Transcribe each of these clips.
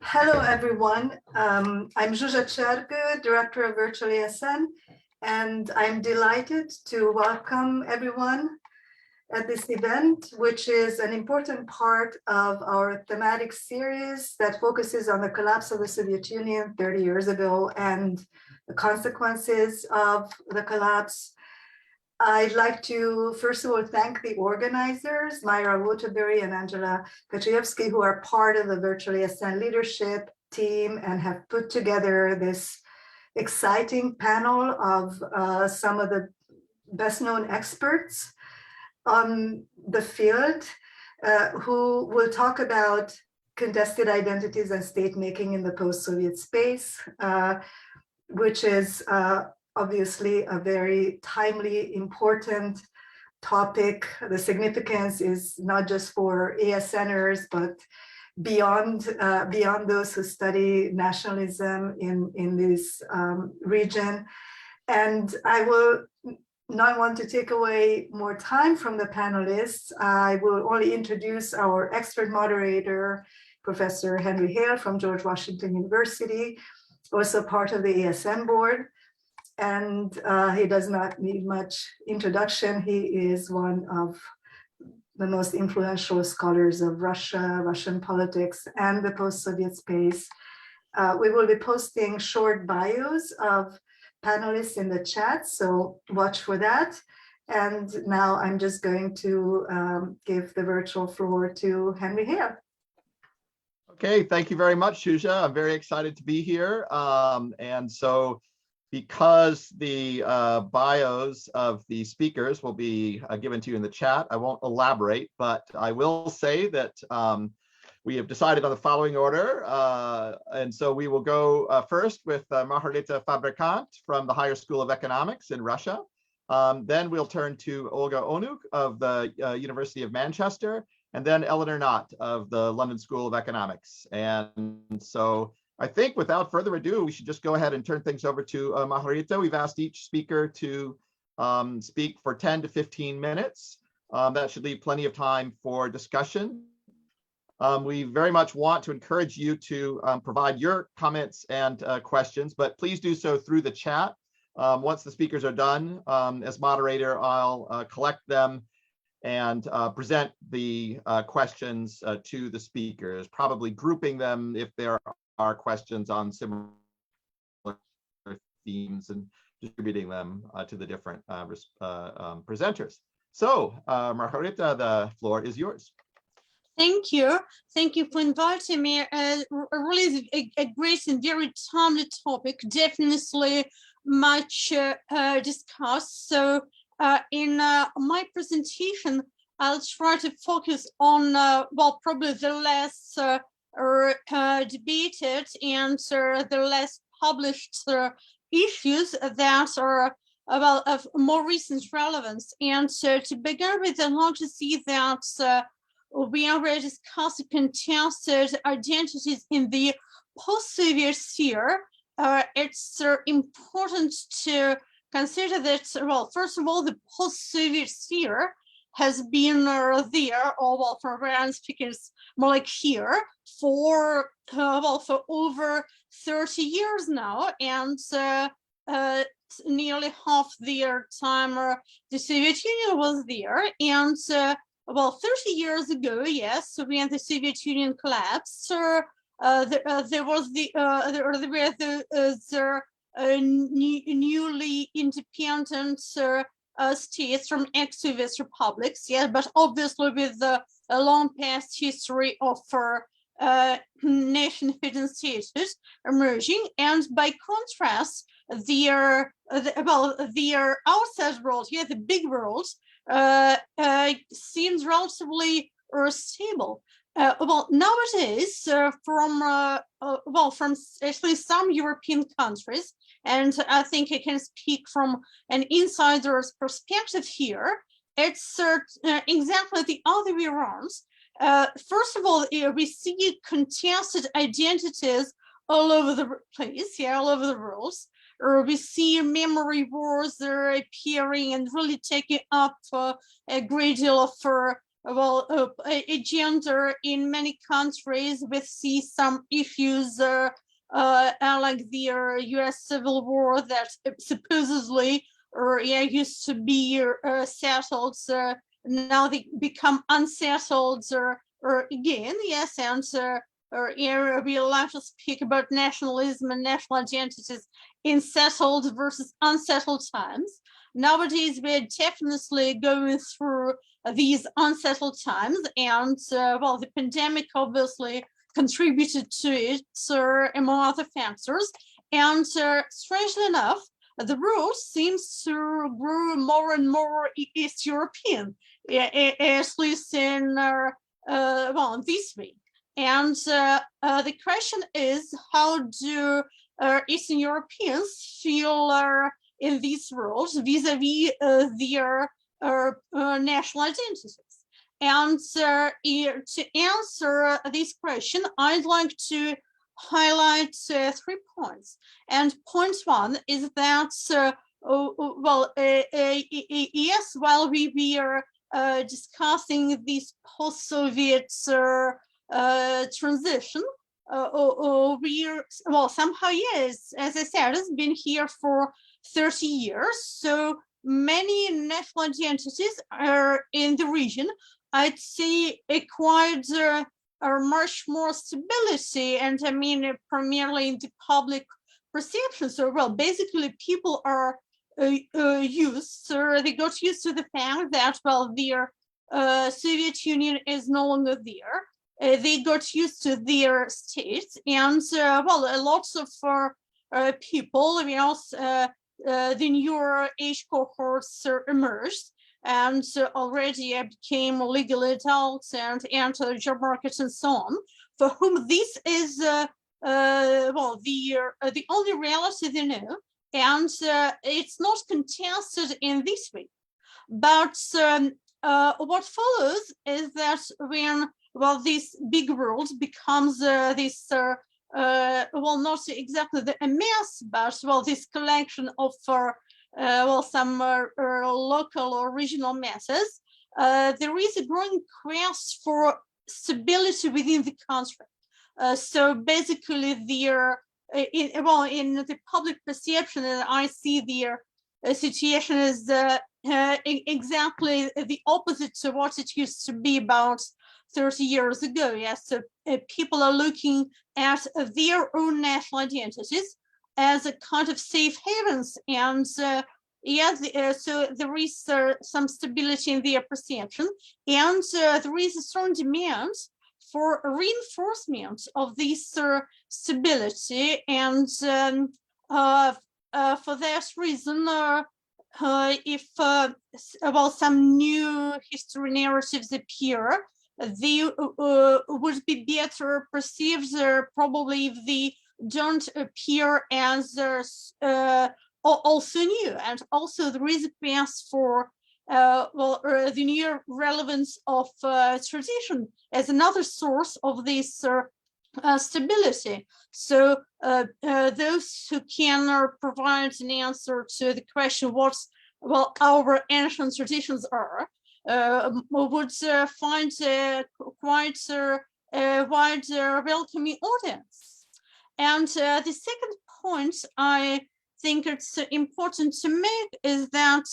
Hello, everyone. I'm Zsuzsa Csergő, Director of Virtual ASN, and I'm delighted to welcome everyone at this event, which is an important part of our thematic series that focuses on the collapse of the Soviet Union 30 years ago and the consequences of the collapse. I'd like to, first of all, thank the organizers, Myra Waterbury and Angela Kaczynski, who are part of the Virtual ASN leadership team and have put together this exciting panel of some of the best known experts on the field who will talk about contested identities and state making in the post-Soviet space, which is obviously a very timely, important topic. The significance is not just for ASNers, but beyond those who study nationalism in this region. And I will not want to take away more time from the panelists. I will only introduce our expert moderator, Professor Henry Hale from George Washington University, also part of the ASN board. And he does not need much introduction. He is one of the most influential scholars of Russia, Russian politics, and the post-Soviet space. We will be posting short bios of panelists in the chat, so watch for that. And now I'm just going to give the virtual floor to Henry Hale. Okay, thank you very much, Zsuzsa. I'm very excited to be here. And so because the bios of the speakers will be given to you in the chat, I won't elaborate, but I will say that we have decided on the following order. And so we will go first with Marharyta Fabrykant from the Higher School of Economics in Russia. Then we'll turn to Olga Onuch of the University of Manchester, and then Eleanor Knott of the London School of Economics. And so I think without further ado, we should just go ahead and turn things over to Marharyta. We've asked each speaker to speak for 10 to 15 minutes. That should leave plenty of time for discussion. We very much want to encourage you to provide your comments and questions, but please do so through the chat. Once the speakers are done, as moderator, I'll collect them and present the questions to the speakers, probably grouping them if there are questions on similar themes and distributing them to the different presenters. So, Marharyta, the floor is yours. Thank you. Thank you for inviting me. Really a great and very timely topic, definitely much discussed. So in my presentation, I'll try to focus on, well, probably the less debated and the less published issues that are well, of more recent relevance. And so to begin with, I'd like to see that we already discussed contested identities in the post-Soviet sphere. It's important to consider that, well, first of all, the post-Soviet sphere has been there, or well, for Russian speakers, more like here, for well, for over 30 years now, and nearly half their time the Soviet Union was there, and well, 30 years ago, yes, when the Soviet Union collapsed, there was the newly independent states from ex-Soviet republics, yeah, but obviously with a long past history of nation-hidden states emerging, and by contrast, their outside world, yeah, the big world, seems relatively stable. Well, nowadays, from actually some European countries, and I think I can speak from an insider's perspective here, it's exactly the other way around. First of all, we see contested identities all over the place, yeah, all over the world. We see memory wars appearing and really taking up a great deal of agenda in many countries. We see some issues like the U.S. Civil War that supposedly used to be settled. Now they become unsettled again. Yes, and we like to speak about nationalism and national identities in settled versus unsettled times. Nowadays, we're definitely going through these unsettled times, and the pandemic obviously contributed to it, among other factors. And strangely enough, the world seems to grow more and more East European, at least in this week. And the question is, how do Eastern Europeans feel in this world vis-a-vis their national identities? And to answer this question, I'd like to highlight 3 points. And point 1 is that, yes, while we were discussing this post-Soviet transition, somehow, yes, as I said, it's been here for 30 years. So many national identities are in the region. I'd say acquired much more stability, and I mean primarily in the public perception. So, basically people are they got used to the fact that, their Soviet Union is no longer there. They got used to their states, and a lot of people, the newer age cohorts emerged, and already became legal adults and entered the job market and so on, for whom this is the only reality they know, and it's not contested in this way. But what follows is that when this big world becomes this not exactly a mess, but this collection of some local or regional messes, there is a growing quest for stability within the country. So basically, in the public perception, I see the situation is exactly the opposite to what it used to be about 30 years ago. Yes, so people are looking at their own national identities as a kind of safe havens, and so there is some stability in their perception, and there is a strong demand for a reinforcement of this stability, and for that reason, if some new history narratives appear, they would be better perceived probably if they don't appear as also new. And also there is a quest for the new relevance of tradition as another source of this stability. So those who can provide an answer to the question what our ancient traditions are would find quite a wide welcoming audience. And the second point I think it's important to make is that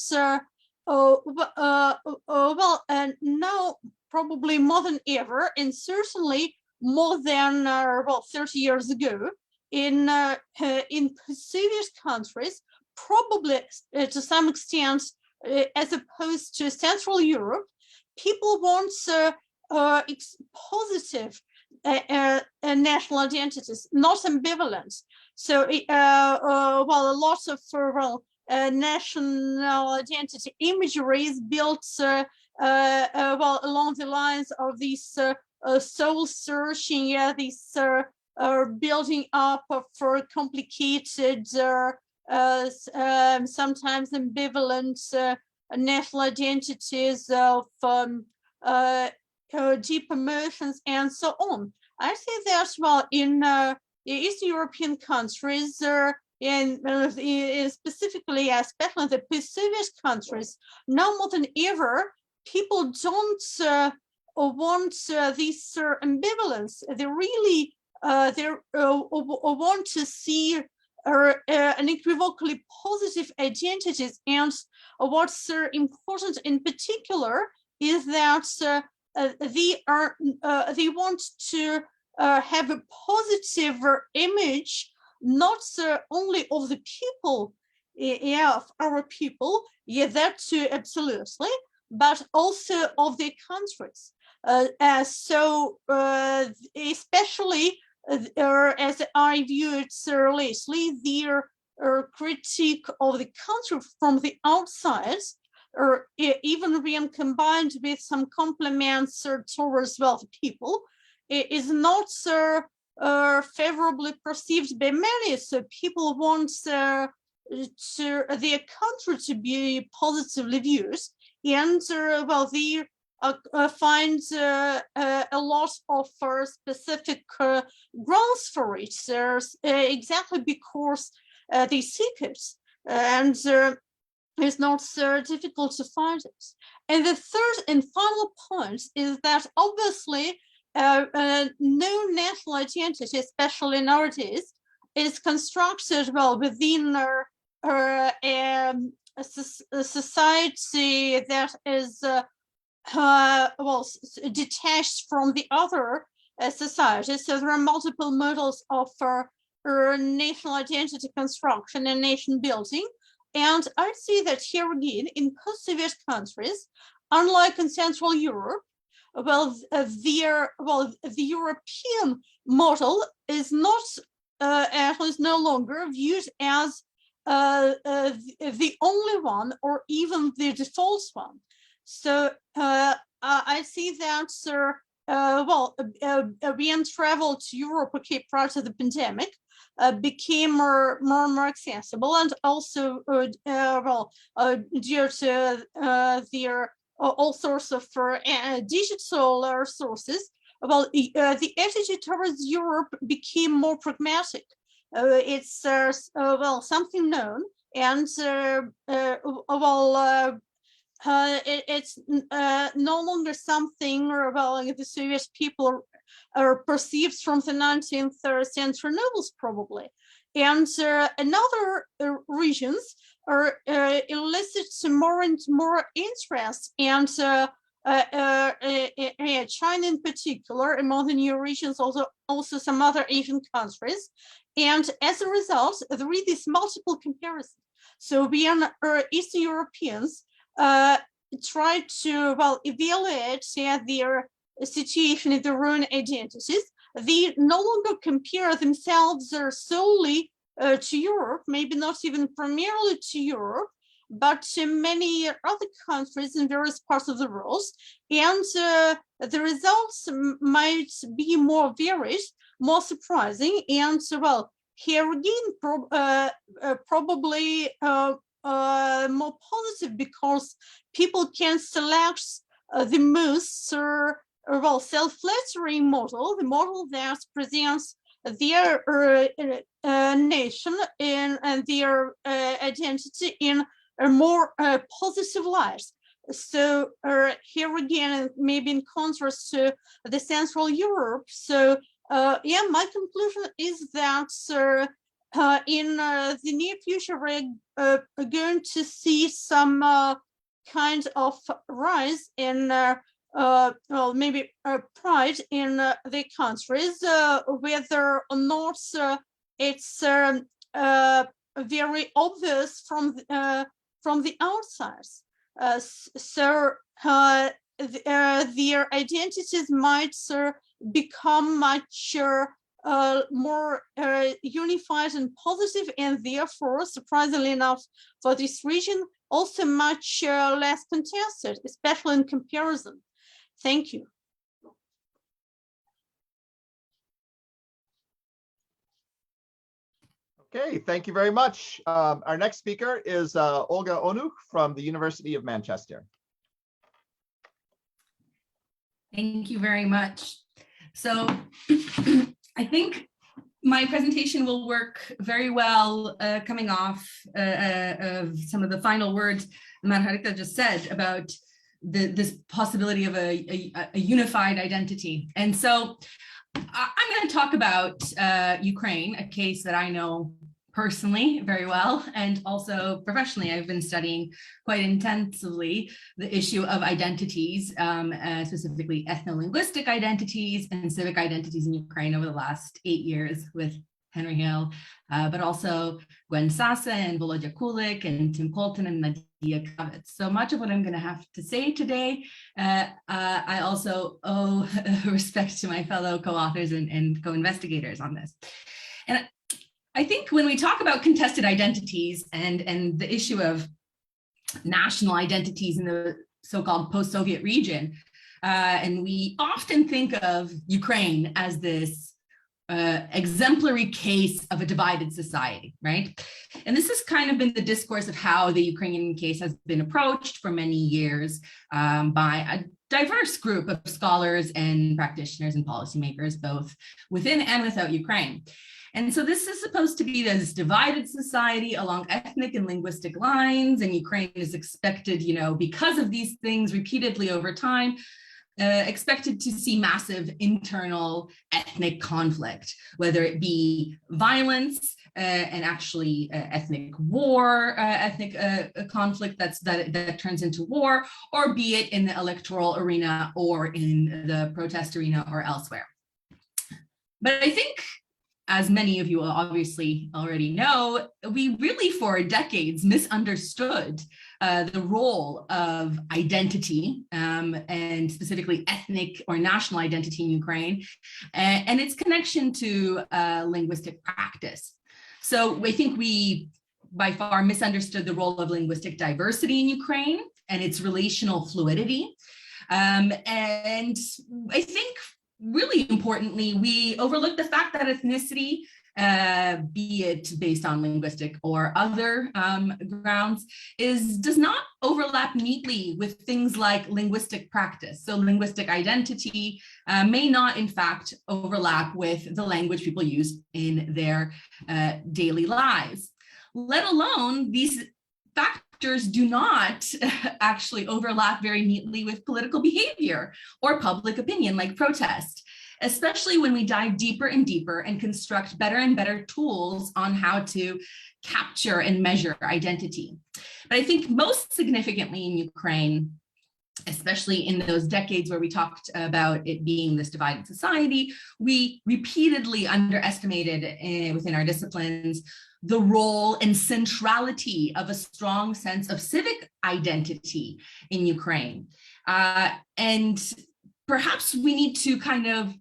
now probably more than ever, and certainly more than 30 years ago, in Soviet countries, probably to some extent, as opposed to Central Europe, people want positive national identities, not ambivalent. So, a lot of national identity imagery is built along the lines of these soul searching, these building up for complicated, sometimes ambivalent national identities of deep emotions and so on. I say that in Eastern European countries, and specifically, especially the post-Soviet countries, now more than ever, people don't want this ambivalence. They really want to see unequivocally positive identities. And what's important in particular is that they want to have a positive image, not only of the people, of our people, that too, absolutely, but also of their countries. So especially as I viewed lately, their critique of the country from the outside, or even when combined with some compliments towards the people, is not favorably perceived by many. So people want their country to be positively viewed, and they find a lot of specific grounds for it, exactly because they seek it, and it's not so difficult to find it. And the third and final point is that obviously no national identity, especially nowadays, is constructed within a society that is detached from the other societies. So there are multiple models of national identity construction and nation building. And I see that here again, in post-Soviet countries, unlike in Central Europe, the European model is not, actually is no longer viewed as the only one or even the default one. So I see that when travel to Europe, prior to the pandemic, became more and more accessible, and also due to their all sorts of digital sources, the attitude towards Europe became more pragmatic. It's something known, and it's no longer something the Soviet people perceived from the 19th century novels, probably. And another regions elicit more and more interest, and China in particular, among the new regions, also some other Asian countries. And as a result, there is this multiple comparison. So when Eastern Europeans try to evaluate their situation in their own identities, they no longer compare themselves solely to Europe, maybe not even primarily to Europe, but to many other countries in various parts of the world. And the results might be more varied, more surprising, and here again, probably more positive, because people can select the most self-flattering model, the model that presents their nation and their identity in a more positive light. So here again, maybe in contrast to the Central Europe. So my conclusion is that in the near future, we're going to see some kind of rise in maybe pride in the countries, whether or not it's very obvious from the outside. So their identities might become much more unified and positive, and therefore, surprisingly enough, for this region, also much less contested, especially in comparison. Thank you. Okay, thank you very much. Our next speaker is Olga Onuch from the University of Manchester. Thank you very much. So I think my presentation will work very well coming off of some of the final words Marharyta just said about this possibility of a unified identity. And so I'm going to talk about Ukraine, a case that I know personally very well, and also professionally. I've been studying quite intensively the issue of identities, specifically ethno-linguistic identities and civic identities in Ukraine over the last 8 years with Henry Hale, but also Gwen Sasa and Volodya Kulik and Tim Colton and Nadia Kravitz. So much of what I'm going to have to say today, I also owe respect to my fellow co-authors and co-investigators on this. And I think when we talk about contested identities and the issue of national identities in the so-called post-Soviet region, and we often think of Ukraine as this exemplary case of a divided society, right? And this has kind of been the discourse of how the Ukrainian case has been approached for many years by a diverse group of scholars and practitioners and policymakers, both within and without Ukraine. And so this is supposed to be this divided society along ethnic and linguistic lines, and Ukraine is expected, you know, because of these things repeatedly over time, expected to see massive internal ethnic conflict, whether it be violence and actually ethnic war, ethnic conflict that turns into war, or be it in the electoral arena or in the protest arena or elsewhere. But I think, as many of you will obviously already know, we really for decades misunderstood the role of identity and specifically ethnic or national identity in Ukraine and its connection to linguistic practice. So I think we by far misunderstood the role of linguistic diversity in Ukraine and its relational fluidity. And I think really importantly, we overlook the fact that ethnicity, be it based on linguistic or other grounds, does not overlap neatly with things like linguistic practice. So linguistic identity may not, in fact, overlap with the language people use in their daily lives, let alone these factors do not actually overlap very neatly with political behavior or public opinion like protest, especially when we dive deeper and deeper and construct better and better tools on how to capture and measure identity. But I think most significantly in Ukraine, especially in those decades where we talked about it being this divided society, we repeatedly underestimated within our disciplines the role and centrality of a strong sense of civic identity in Ukraine. And perhaps we need to kind of,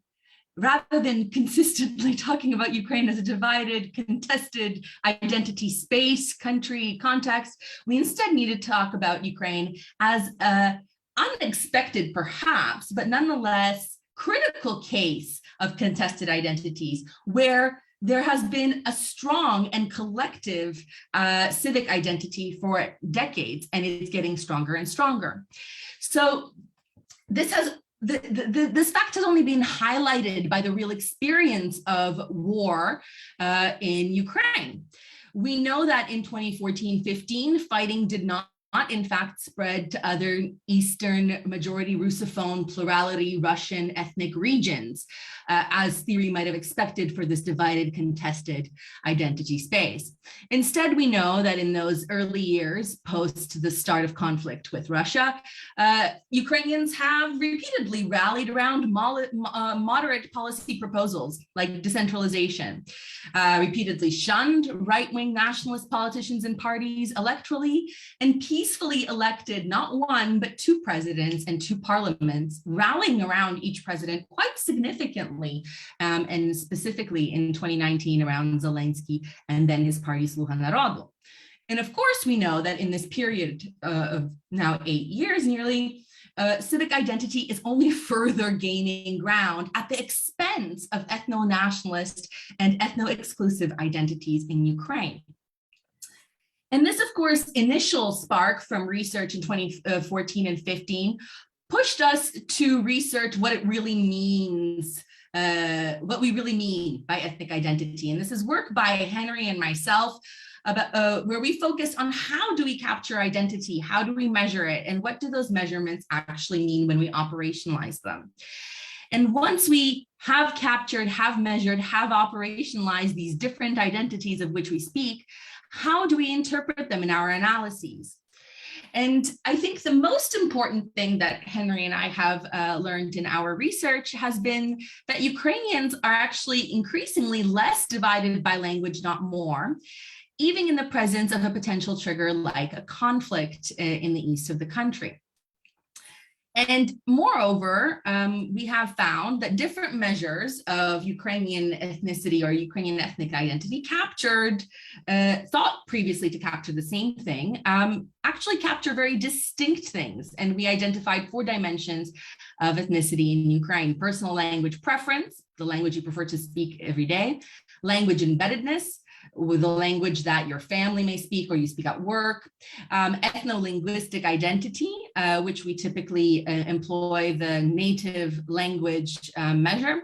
rather than consistently talking about Ukraine as a divided, contested identity space, country, context, we instead need to talk about Ukraine as a unexpected perhaps, but nonetheless critical case of contested identities where there has been a strong and collective civic identity for decades, and it's getting stronger and stronger. So this fact has only been highlighted by the real experience of war in Ukraine. We know that in 2014-15, fighting did not in fact spread to other Eastern majority Russophone plurality Russian ethnic regions, as theory might have expected for this divided contested identity space. Instead, we know that in those early years post the start of conflict with Russia, Ukrainians have repeatedly rallied around moderate policy proposals like decentralization, repeatedly shunned right-wing nationalist politicians and parties electorally, and peacefully elected not one, but two presidents and two parliaments, rallying around each president quite significantly, and specifically in 2019 around Zelensky and then his party Sluha Narodu. And of course, we know that in this period of now 8 years nearly, civic identity is only further gaining ground at the expense of ethno-nationalist and ethno-exclusive identities in Ukraine. And this, of course, initial spark from research in 2014 and 15 pushed us to research what it really means, what we really mean by ethnic identity. And this is work by Henry and myself, about where we focused on how do we capture identity, how do we measure it, and what do those measurements actually mean when we operationalize them. And once we have captured, have measured, have operationalized these different identities of which we speak, how do we interpret them in our analyses? And I think the most important thing that Henry and I have learned in our research has been that Ukrainians are actually increasingly less divided by language, not more, even in the presence of a potential trigger like a conflict in the east of the country. And moreover, we have found that different measures of Ukrainian ethnicity or Ukrainian ethnic identity captured, thought previously to capture the same thing, actually capture very distinct things. And we identified 4 dimensions of ethnicity in Ukraine: personal language preference, the language you prefer to speak every day; language embeddedness, with the language that your family may speak or you speak at work; ethno-linguistic identity, which we typically employ the native language measure;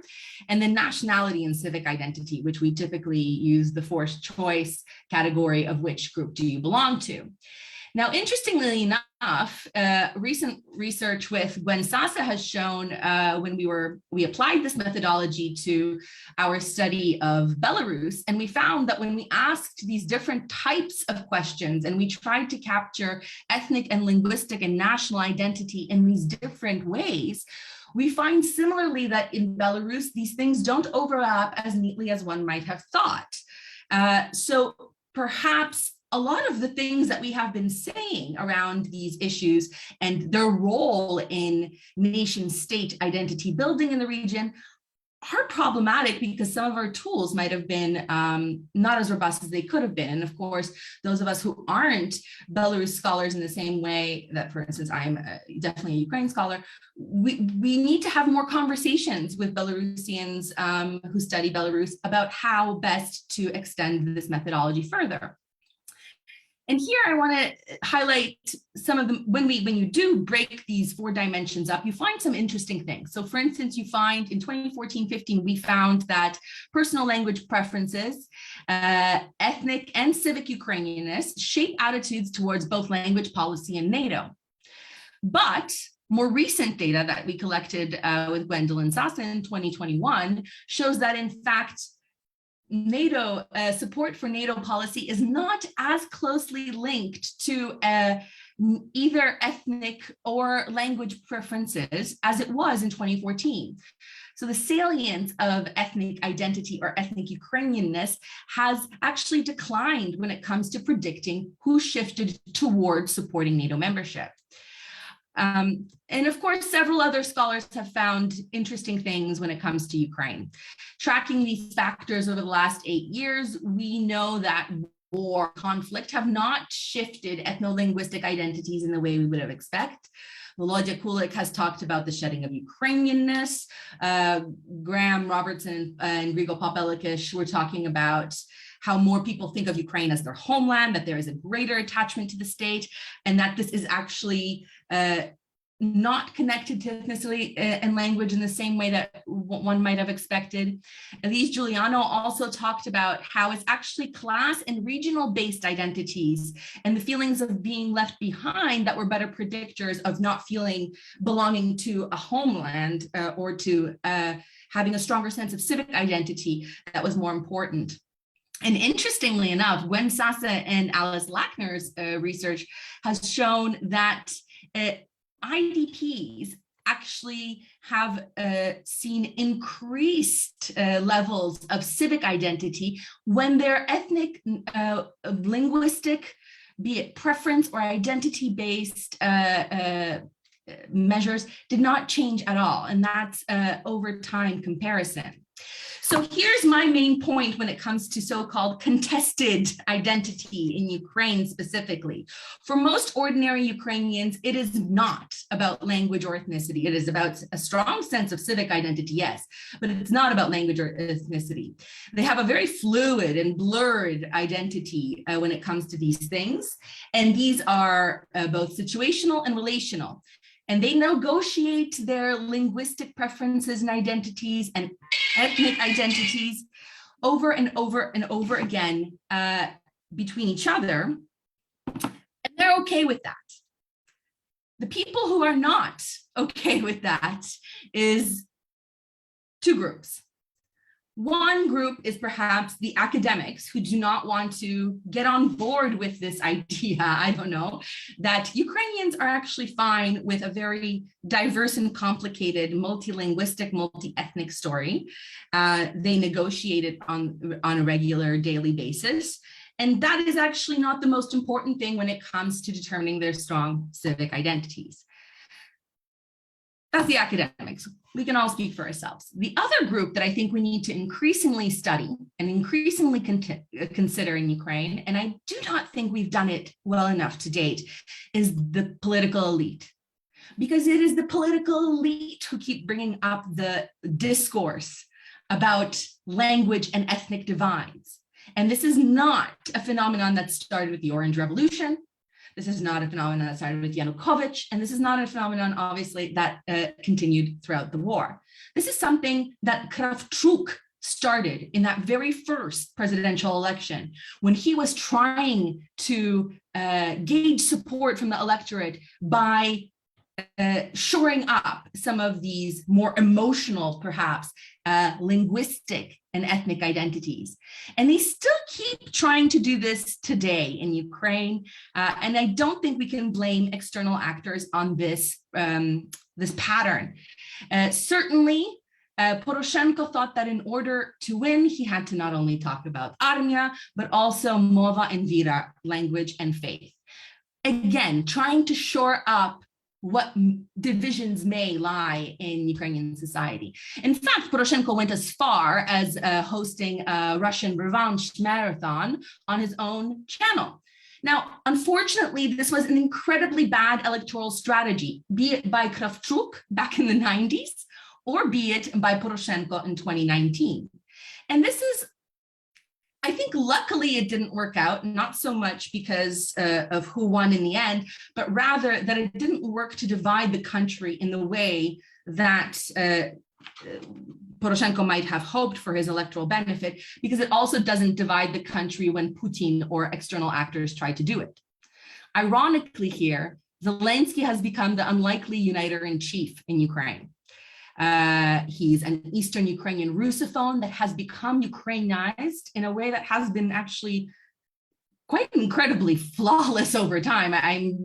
and then nationality and civic identity, which we typically use the forced choice category of which group do you belong to. Now, interestingly enough, recent research with Gwen Sasa has shown when we applied this methodology to our study of Belarus, and we found that when we asked these different types of questions and we tried to capture ethnic and linguistic and national identity in these different ways, we find similarly that in Belarus, these things don't overlap as neatly as one might have thought. So perhaps a lot of the things that we have been saying around these issues and their role in nation state identity building in the region are problematic because some of our tools might have been not as robust as they could have been. And of course, those of us who aren't Belarus scholars in the same way that, for instance, I'm definitely a Ukraine scholar, we need to have more conversations with Belarusians who study Belarus about how best to extend this methodology further. And here I want to highlight some of them. When you do break these 4 dimensions up, you find some interesting things. So for instance, you find in 2014-15, we found that personal language preferences, ethnic and civic Ukrainianness shape attitudes towards both language policy and NATO. But more recent data that we collected with Gwendolyn Sasa in 2021 shows that in fact, NATO support for NATO policy is not as closely linked to either ethnic or language preferences as it was in 2014. So the salience of ethnic identity or ethnic Ukrainianness has actually declined when it comes to predicting who shifted towards supporting NATO membership. And of course, several other scholars have found interesting things when it comes to Ukraine. Tracking these factors over the last 8 years, we know that war, conflict have not shifted ethno-linguistic identities in the way we would have expected. Volodya Kulik has talked about the shedding of Ukrainianness. Graham Robertson and Grigol Popelikish were talking about how more people think of Ukraine as their homeland, that there is a greater attachment to the state, and that this is actually not connected to ethnicity and language in the same way that one might have expected. Elise Giuliano also talked about how it's actually class and regional based identities and the feelings of being left behind that were better predictors of not feeling belonging to a homeland or to having a stronger sense of civic identity that was more important. And interestingly enough, Gwen Sasa and Alice Lackner's research has shown that IDPs actually have seen increased levels of civic identity when their ethnic, linguistic, be it preference or identity-based measures did not change at all. And that's over time comparison. So here's my main point when it comes to so-called contested identity in Ukraine specifically. For most ordinary Ukrainians, it is not about language or ethnicity. It is about a strong sense of civic identity, yes, but it's not about language or ethnicity. They have a very fluid and blurred identity when it comes to these things. And these are both situational and relational. And they negotiate their linguistic preferences and identities and ethnic identities over and over and over again between each other, and they're okay with that. The people who are not okay with that is two groups. One group is perhaps the academics who do not want to get on board with this idea, I don't know, that Ukrainians are actually fine with a very diverse and complicated, multilinguistic, multi-ethnic story. They negotiate it on a regular daily basis. And that is actually not the most important thing when it comes to determining their strong civic identities. That's the academics. We can all speak for ourselves. The other group that I think we need to increasingly study and increasingly consider in Ukraine, and I do not think we've done it well enough to date, is the political elite. Because it is the political elite who keep bringing up the discourse about language and ethnic divides. And this is not a phenomenon that started with the Orange Revolution. This is not a phenomenon that started with Yanukovych, and this is not a phenomenon, obviously, that continued throughout the war. This is something that Kravchuk started in that very first presidential election, when he was trying to gauge support from the electorate by shoring up some of these more emotional, perhaps, linguistic and ethnic identities. And they still keep trying to do this today in Ukraine. And I don't think we can blame external actors on this, this pattern. Certainly, Poroshenko thought that in order to win, he had to not only talk about Armia, but also Mova and Vira, language and faith. Again, trying to shore up what divisions may lie in Ukrainian society. In fact, Poroshenko went as far as hosting a Russian revenge marathon on his own channel. Now, unfortunately, this was an incredibly bad electoral strategy, be it by Kravchuk back in the 90s, or be it by Poroshenko in 2019. And this is, I think, luckily it didn't work out, not so much because of who won in the end, but rather that it didn't work to divide the country in the way that Poroshenko might have hoped for his electoral benefit, because it also doesn't divide the country when Putin or external actors try to do it. Ironically here, Zelensky has become the unlikely uniter-in-chief in Ukraine. He's an Eastern Ukrainian Russophone that has become Ukrainized in a way that has been actually quite incredibly flawless over time.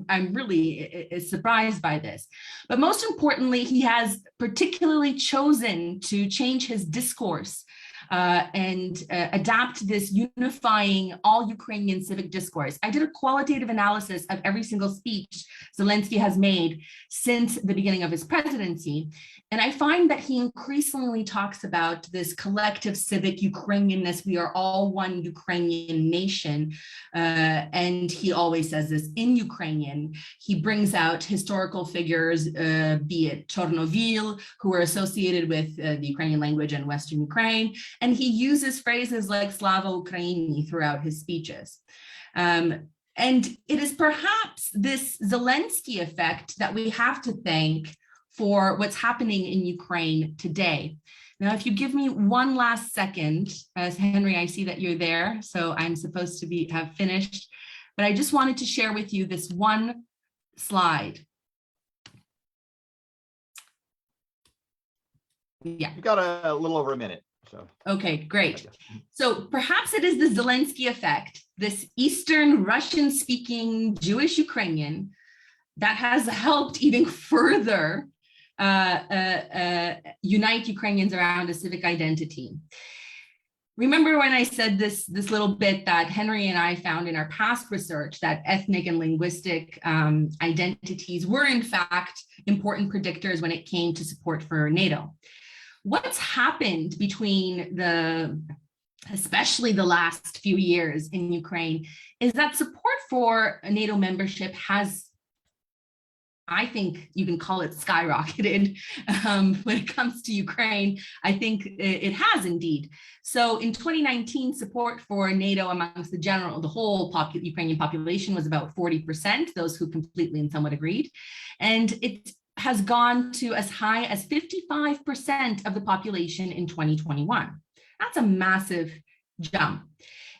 I'm really surprised by this. But most importantly, he has particularly chosen to change his discourse and adapt this unifying all Ukrainian civic discourse. I did a qualitative analysis of every single speech Zelensky has made since the beginning of his presidency. And I find that he increasingly talks about this collective civic Ukrainianness. We are all one Ukrainian nation. And he always says this in Ukrainian. He brings out historical figures, be it Chernovil, who are associated with the Ukrainian language in Western Ukraine. And he uses phrases like Slava Ukraini throughout his speeches. And it is perhaps this Zelensky effect that we have to thank for what's happening in Ukraine today. Now, if you give me one last second, as Henry, I see that you're there, so I'm supposed to have finished, but I just wanted to share with you this one slide. Yeah. You got a little over a minute. So. Okay, great. So perhaps it is the Zelensky effect, this Eastern Russian-speaking Jewish Ukrainian, that has helped even further unite Ukrainians around a civic identity. Remember when I said this little bit that Henry and I found in our past research that ethnic and linguistic identities were in fact important predictors when it came to support for NATO. What's happened between especially the last few years in Ukraine is that support for NATO membership has, I think you can call it skyrocketed when it comes to Ukraine. I think it has indeed. So in 2019, support for NATO amongst the whole Ukrainian population was about 40%, those who completely and somewhat agreed. And it has gone to as high as 55% of the population in 2021. That's a massive jump.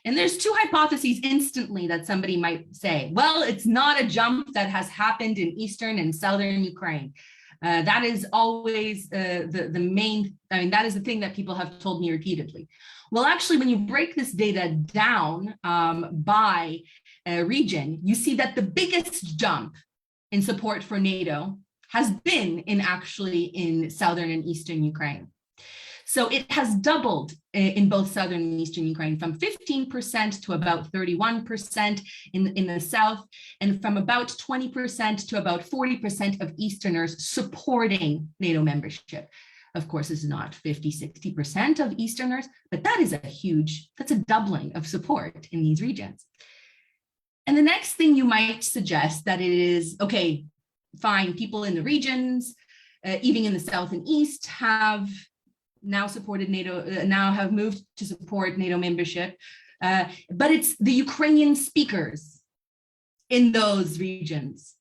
And there's two hypotheses instantly that somebody might say, well, it's not a jump that has happened in Eastern and Southern Ukraine. That is always the main, I mean, that is the thing that people have told me repeatedly. Well, actually, when you break this data down by region, you see that the biggest jump in support for NATO has been in Southern and Eastern Ukraine. So it has doubled in both Southern and Eastern Ukraine, from 15% to about 31% in the South, and from about 20% to about 40% of Easterners supporting NATO membership. Of course, it's not 50, 60% of Easterners, but that is that's a doubling of support in these regions. And the next thing you might suggest that it is, okay, fine, people in the regions, even in the South and East, have now supported NATO, now have moved to support NATO membership, but it's the Ukrainian speakers in those regions.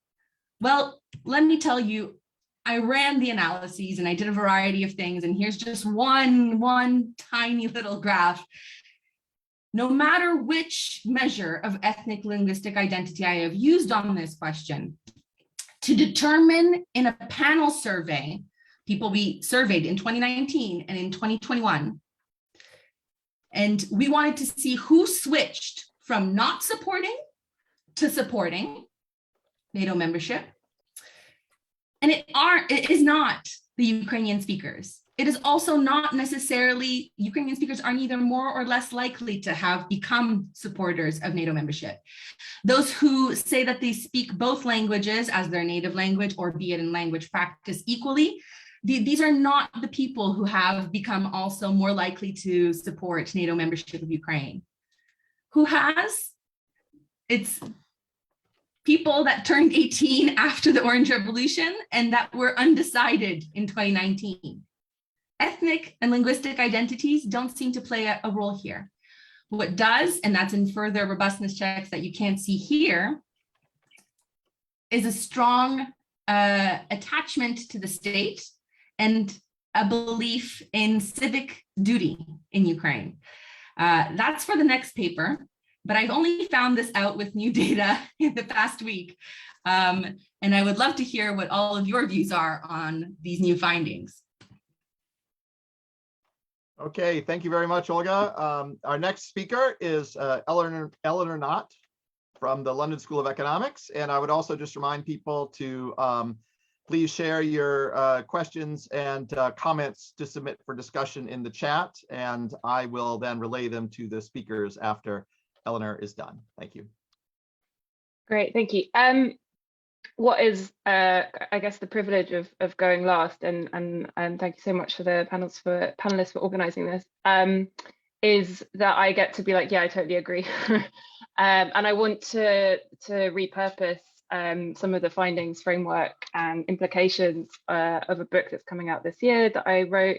Well, let me tell you, I ran the analyses and I did a variety of things, and here's just one tiny little graph. No matter which measure of ethnic linguistic identity I have used on this question, to determine in a panel survey, people we surveyed in 2019 and in 2021, and we wanted to see who switched from not supporting to supporting NATO membership. And it is not the Ukrainian speakers. It is also not necessarily, Ukrainian speakers are neither more or less likely to have become supporters of NATO membership. Those who say that they speak both languages as their native language or be it in language practice equally, these are not the people who have become also more likely to support NATO membership of Ukraine. Who has? It's people that turned 18 after the Orange Revolution and that were undecided in 2019. Ethnic and linguistic identities don't seem to play a role here. What does, and that's in further robustness checks that you can't see here, is a strong attachment to the state and a belief in civic duty in Ukraine. That's for the next paper, but I've only found this out with new data in the past week. And I would love to hear what all of your views are on these new findings. Okay, thank you very much, Olga. Our next speaker is Eleanor Knott from the London School of Economics. And I would also just remind people to please share your questions and comments to submit for discussion in the chat, and I will then relay them to the speakers after Eleanor is done. Thank you. Great, thank you. What is, I guess, the privilege of going last, and thank you so much for the panelists for organizing this, is that I get to be like, yeah, I totally agree. And I want to repurpose some of the findings, framework, and implications of a book that's coming out this year that I wrote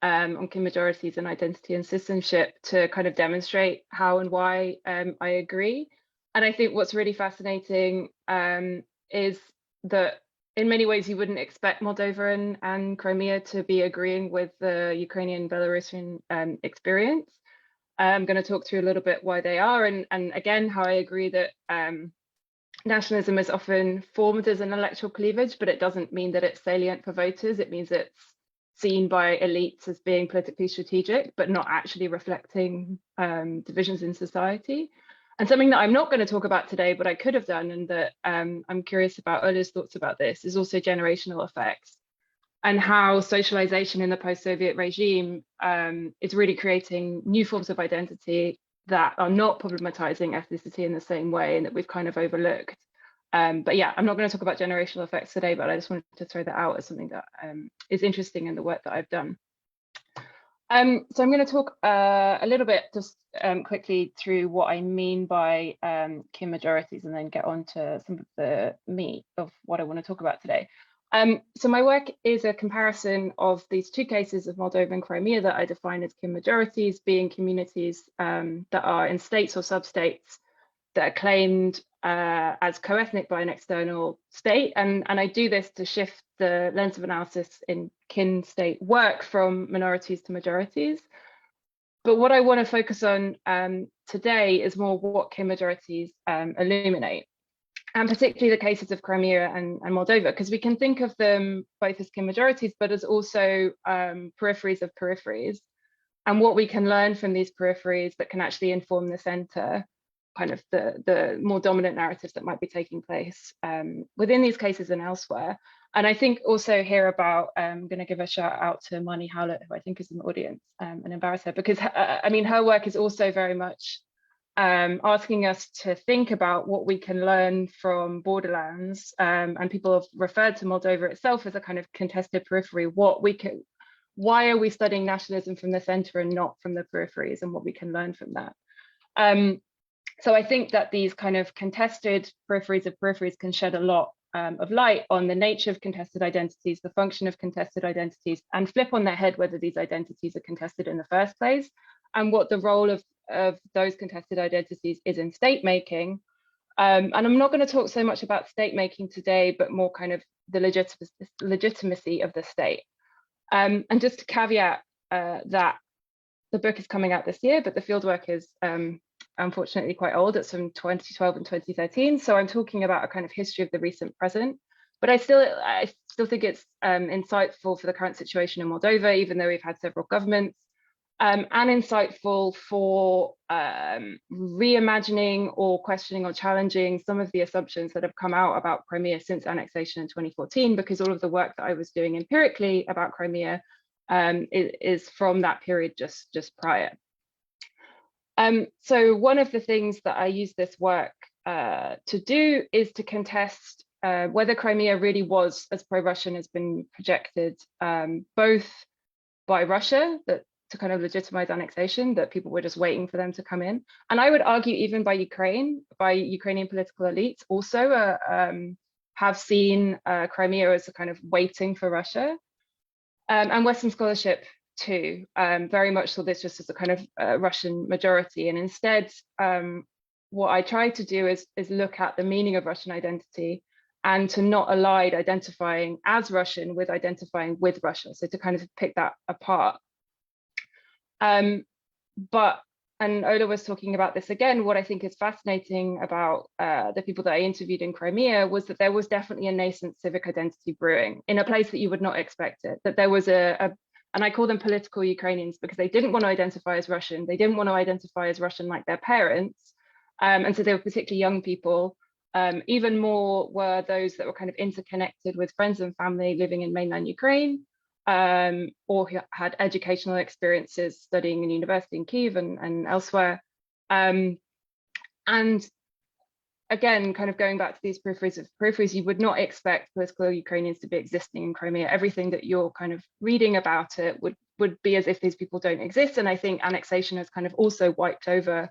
on kin majorities and identity and citizenship to kind of demonstrate how and why I agree. And I think what's really fascinating is that in many ways you wouldn't expect Moldova and Crimea to be agreeing with the Ukrainian Belarusian experience. I'm going to talk through a little bit why they are, and again how I agree that nationalism is often formed as an electoral cleavage, but it doesn't mean that it's salient for voters. It means it's seen by elites as being politically strategic, but not actually reflecting divisions in society. And something that I'm not going to talk about today, but I could have done, and that I'm curious about Ola's thoughts about this, is also generational effects and how socialization in the post-Soviet regime is really creating new forms of identity that are not problematizing ethnicity in the same way, and that we've kind of overlooked. But yeah, I'm not going to talk about generational effects today, but I just wanted to throw that out as something that is interesting in the work that I've done. So I'm going to talk a little bit just quickly through what I mean by kin majorities, and then get on to some of the meat of what I want to talk about today. So my work is a comparison of these two cases of Moldova and Crimea that I define as kin majorities, being communities that are in states or sub-states that are claimed as co-ethnic by an external state. And I do this to shift the lens of analysis in kin state work from minorities to majorities. But what I want to focus on today is more what kin majorities illuminate, and particularly the cases of Crimea and Moldova, because we can think of them both as kin majorities, but as also peripheries of peripheries, and what we can learn from these peripheries that can actually inform the center, kind of the more dominant narratives that might be taking place within these cases and elsewhere. And I think also here about, I'm going to give a shout out to Marnie Hale, who I think is in the audience, and embarrass her, because I mean, her work is also very much asking us to think about what we can learn from borderlands, and people have referred to Moldova itself as a kind of contested periphery. Why are we studying nationalism from the center and not from the peripheries, and what we can learn from that? So I think that these kind of contested peripheries of peripheries can shed a lot of light on the nature of contested identities, the function of contested identities, and flip on their head whether these identities are contested in the first place, and what the role of those contested identities is in state making. And I'm not going to talk so much about state making today, but more kind of the legitimacy of the state. And just to caveat that the book is coming out this year, but the fieldwork is unfortunately quite old. It's from 2012 and 2013. So I'm talking about a kind of history of the recent present. But I still think it's insightful for the current situation in Moldova, even though we've had several governments, and insightful for reimagining or questioning or challenging some of the assumptions that have come out about Crimea since annexation in 2014, because all of the work that I was doing empirically about Crimea is from that period just prior. So one of the things that I use this work to do is to contest whether Crimea really was as pro-Russian has been projected, both by Russia, that to kind of legitimize annexation, that people were just waiting for them to come in. And I would argue even by Ukrainian political elites also have seen Crimea as a kind of waiting for Russia. And Western scholarship too, very much saw this just as a kind of Russian majority. And instead, what I try to do is look at the meaning of Russian identity and to not align identifying as Russian with identifying with Russia. So to kind of pick that apart. And Ola was talking about this again, what I think is fascinating about the people that I interviewed in Crimea was that there was definitely a nascent civic identity brewing in a place that you would not expect it, that there was and I call them political Ukrainians because they didn't want to identify as Russian. They didn't want to identify as Russian like their parents. And so they were particularly young people. Even more were those that were kind of interconnected with friends and family living in mainland Ukraine, or who had educational experiences studying in university in Kyiv and elsewhere. And again, kind of going back to these peripheries, you would not expect political Ukrainians to be existing in Crimea. Everything that you're kind of reading about it would be as if these people don't exist. And I think annexation has kind of also wiped over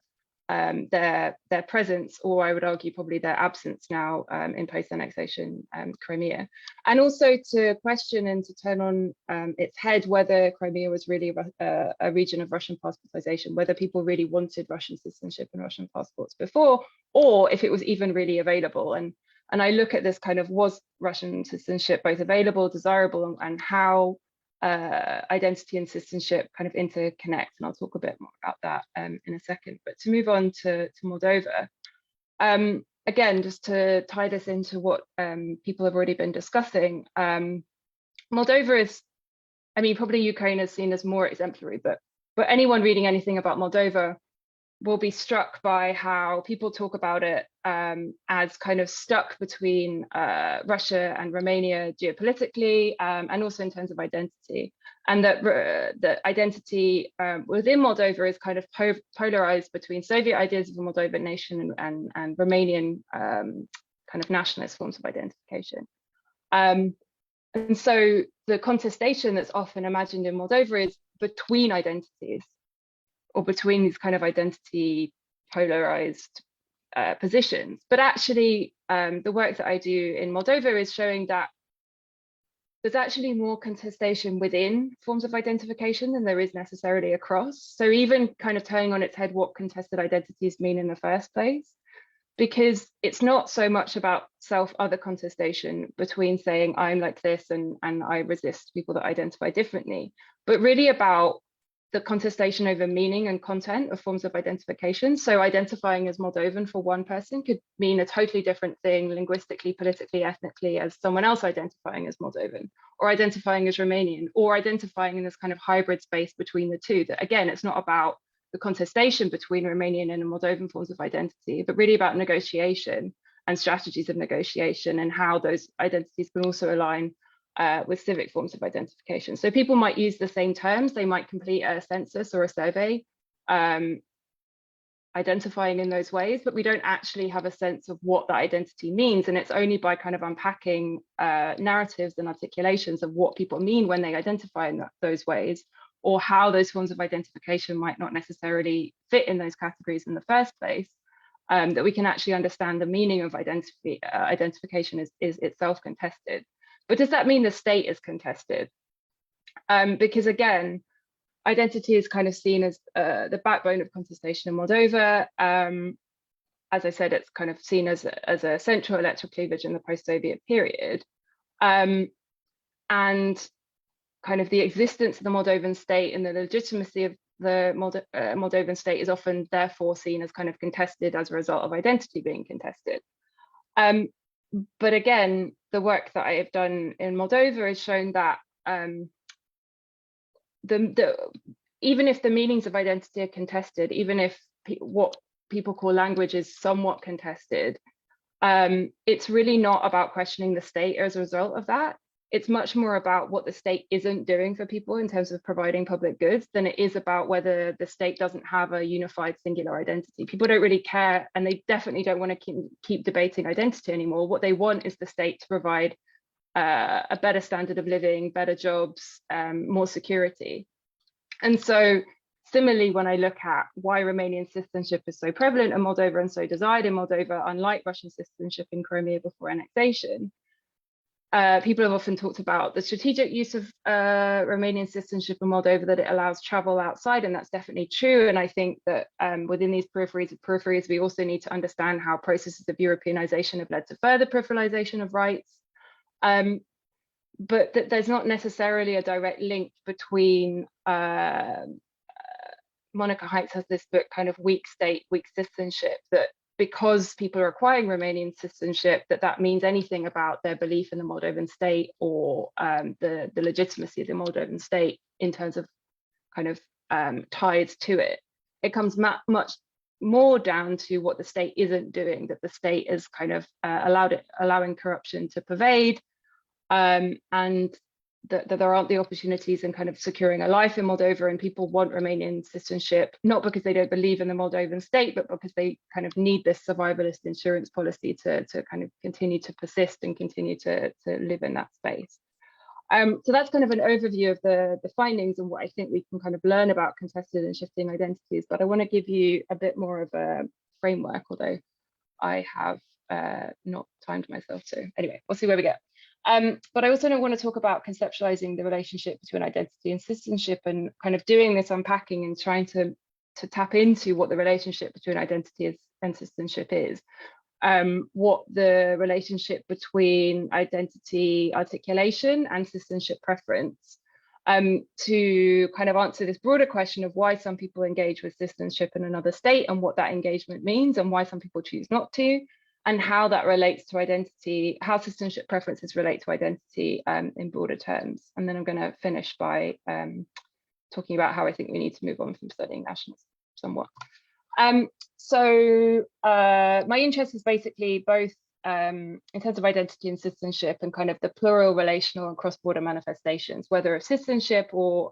their presence, or I would argue probably their absence now in post-annexation Crimea. And also to question and to turn on its head whether Crimea was really a region of Russian passportization, whether people really wanted Russian citizenship and Russian passports before, or if it was even really available. And I look at this kind of, was Russian citizenship both available, desirable, and how identity and citizenship kind of interconnect, and I'll talk a bit more about that in a second. But to move on to Moldova, again, just to tie this into what people have already been discussing, Moldova is, I mean, probably Ukraine is seen as more exemplary, but anyone reading anything about Moldova will be struck by how people talk about it as kind of stuck between Russia and Romania geopolitically, and also in terms of identity. And that the identity within Moldova is kind of polarized between Soviet ideas of a Moldovan nation and Romanian kind of nationalist forms of identification. And so the contestation that's often imagined in Moldova is between identities, or between these kind of identity polarized positions. But actually, the work that I do in Moldova is showing that there's actually more contestation within forms of identification than there is necessarily across. So even kind of turning on its head what contested identities mean in the first place, because it's not so much about self-other contestation between saying I'm like this and I resist people that identify differently, but really about the contestation over meaning and content of forms of identification. So identifying as Moldovan for one person could mean a totally different thing linguistically, politically, ethnically as someone else identifying as Moldovan, or identifying as Romanian, or identifying in this kind of hybrid space between the two. That again, it's not about the contestation between Romanian and Moldovan forms of identity, but really about negotiation and strategies of negotiation and how those identities can also align with civic forms of identification. So people might use the same terms, they might complete a census or a survey identifying in those ways, but we don't actually have a sense of what that identity means. And it's only by kind of unpacking narratives and articulations of what people mean when they identify in those ways, or how those forms of identification might not necessarily fit in those categories in the first place, that we can actually understand the meaning of identification is itself contested. But does that mean the state is contested? Because again, identity is kind of seen as the backbone of contestation in Moldova. As I said, it's kind of seen as a central electoral cleavage in the post-Soviet period. And kind of the existence of the Moldovan state and the legitimacy of the Moldovan state is often therefore seen as kind of contested as a result of identity being contested. But again, the work that I have done in Moldova has shown that even if the meanings of identity are contested, even if what people call language is somewhat contested, it's really not about questioning the state as a result of that. It's much more about what the state isn't doing for people in terms of providing public goods than it is about whether the state doesn't have a unified singular identity. People don't really care, and they definitely don't want to keep debating identity anymore. What they want is the state to provide a better standard of living, better jobs, more security. And so similarly, when I look at why Romanian citizenship is so prevalent in Moldova and so desired in Moldova, unlike Russian citizenship in Crimea before annexation, people have often talked about the strategic use of Romanian citizenship in Moldova, that it allows travel outside, and that's definitely true. And I think that within these peripheries, we also need to understand how processes of Europeanization have led to further peripheralization of rights. But there's not necessarily a direct link between, Monica Heights has this book, kind of weak state, weak citizenship, that because people are acquiring Romanian citizenship, that means anything about their belief in the Moldovan state or the legitimacy of the Moldovan state in terms of kind of ties to it. It comes much more down to what the state isn't doing, that the state is kind of allowing corruption to pervade, and that there aren't the opportunities in kind of securing a life in Moldova, and people want Romanian citizenship, not because they don't believe in the Moldovan state, but because they kind of need this survivalist insurance policy to kind of continue to persist and continue to live in that space. So that's kind of an overview of the findings and what I think we can kind of learn about contested and shifting identities. But I want to give you a bit more of a framework, although I have not timed myself. So anyway, we'll see where we get. But I also don't want to talk about conceptualizing the relationship between identity and citizenship, and kind of doing this unpacking and trying to tap into what the relationship between identity and citizenship is. What the relationship between identity articulation and citizenship preference, to kind of answer this broader question of why some people engage with citizenship in another state and what that engagement means, and why some people choose not to, and how that relates to identity, how citizenship preferences relate to identity in broader terms. And then I'm going to finish by talking about how I think we need to move on from studying nationalism somewhat. So my interest is basically both in terms of identity and citizenship, and kind of the plural, relational, and cross-border manifestations, whether of citizenship or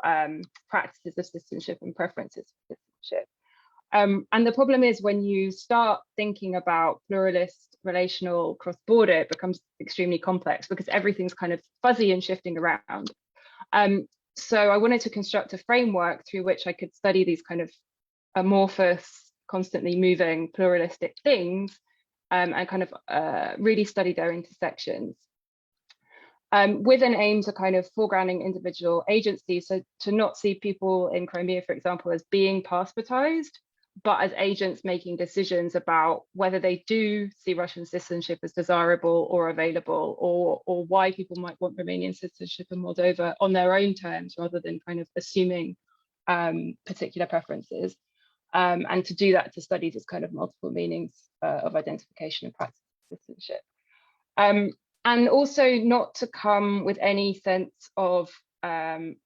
practices of citizenship and preferences for citizenship. And the problem is, when you start thinking about pluralist, relational, cross-border, it becomes extremely complex because everything's kind of fuzzy and shifting around. So I wanted to construct a framework through which I could study these kind of amorphous, constantly moving pluralistic things, and kind of really study their intersections. With an aim to kind of foregrounding individual agency, so to not see people in Crimea, for example, as being passportized, but as agents making decisions about whether they do see Russian citizenship as desirable or available, or why people might want Romanian citizenship in Moldova on their own terms, rather than kind of assuming particular preferences, and to do that to study this kind of multiple meanings of identification and practice of citizenship. And also not to come with any sense of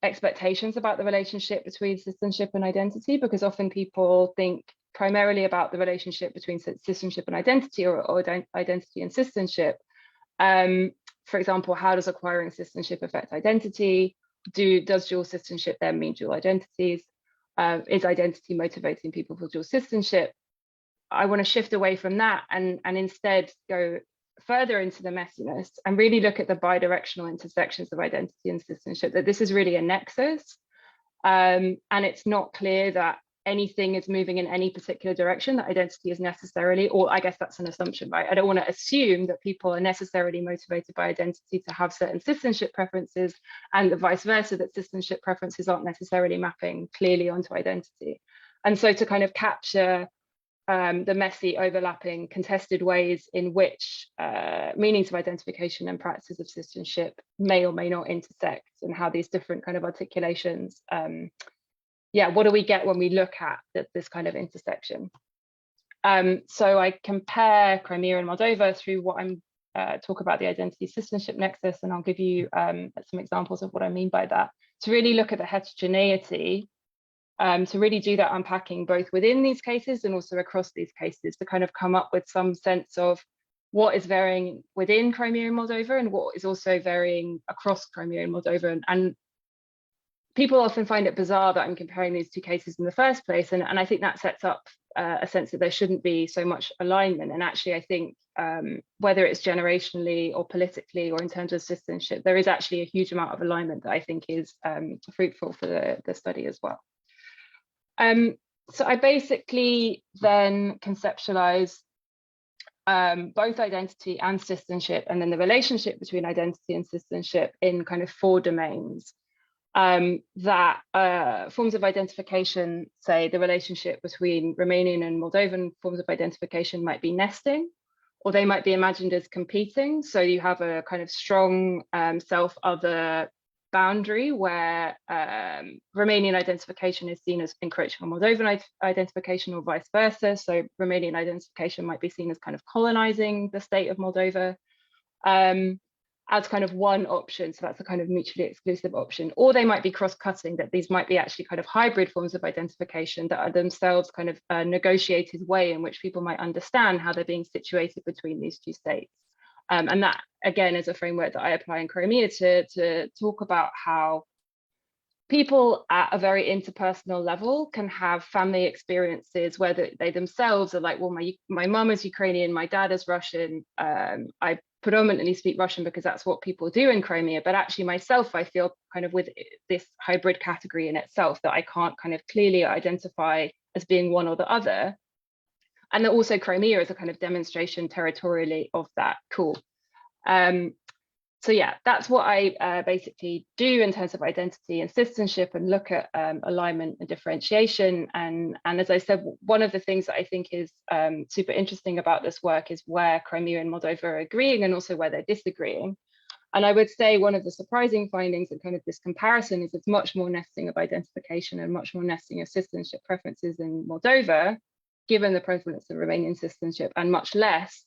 expectations about the relationship between citizenship and identity, because often people think primarily about the relationship between citizenship and identity, or identity and citizenship. For example, how does acquiring citizenship affect identity? Does dual citizenship then mean dual identities? Is identity motivating people for dual citizenship? I want to shift away from that and instead go further into the messiness and really look at the bidirectional intersections of identity and citizenship, that this is really a nexus. And it's not clear that anything is moving in any particular direction, that identity is necessarily, or I guess that's an assumption, right? I don't want to assume that people are necessarily motivated by identity to have certain citizenship preferences, and the vice versa, that citizenship preferences aren't necessarily mapping clearly onto identity. And so to kind of capture the messy, overlapping, contested ways in which meanings of identification and practices of citizenship may or may not intersect, and how these different kind of articulations, what do we get when we look at this kind of intersection? So I compare Crimea and Moldova through what I'm talk about the identity citizenship nexus, and I'll give you some examples of what I mean by that, to really look at the heterogeneity, to really do that unpacking both within these cases and also across these cases, to kind of come up with some sense of what is varying within Crimea and Moldova and what is also varying across Crimea and Moldova. And people often find it bizarre that I'm comparing these two cases in the first place, and I think that sets up a sense that there shouldn't be so much alignment. And actually, I think whether it's generationally or politically or in terms of citizenship, there is actually a huge amount of alignment that I think is fruitful for the study as well. So I basically then conceptualize both identity and citizenship, and then the relationship between identity and citizenship in kind of 4 domains. That forms of identification, say the relationship between Romanian and Moldovan forms of identification might be nesting, or they might be imagined as competing. So you have a kind of strong self-other boundary where Romanian identification is seen as encroaching on Moldovan identification, or vice versa. So Romanian identification might be seen as kind of colonizing the state of Moldova as kind of one option. So that's a kind of mutually exclusive option. Or they might be cross-cutting, that these might be actually kind of hybrid forms of identification that are themselves kind of a negotiated way in which people might understand how they're being situated between these two states. And that, again, is a framework that I apply in Crimea to talk about how people at a very interpersonal level can have family experiences where they themselves are like, well, my mum is Ukrainian, my dad is Russian, I predominantly speak Russian because that's what people do in Crimea, but actually myself, I feel kind of with this hybrid category in itself that I can't kind of clearly identify as being one or the other. And that also Crimea is a kind of demonstration territorially of that. Cool. So yeah, that's what I basically do in terms of identity and citizenship, and look at alignment and differentiation. And as I said, one of the things that I think is super interesting about this work is where Crimea and Moldova are agreeing and also where they're disagreeing. And I would say one of the surprising findings in kind of this comparison is it's much more nesting of identification and much more nesting of citizenship preferences in Moldova, given the prevalence of Romanian citizenship, and much less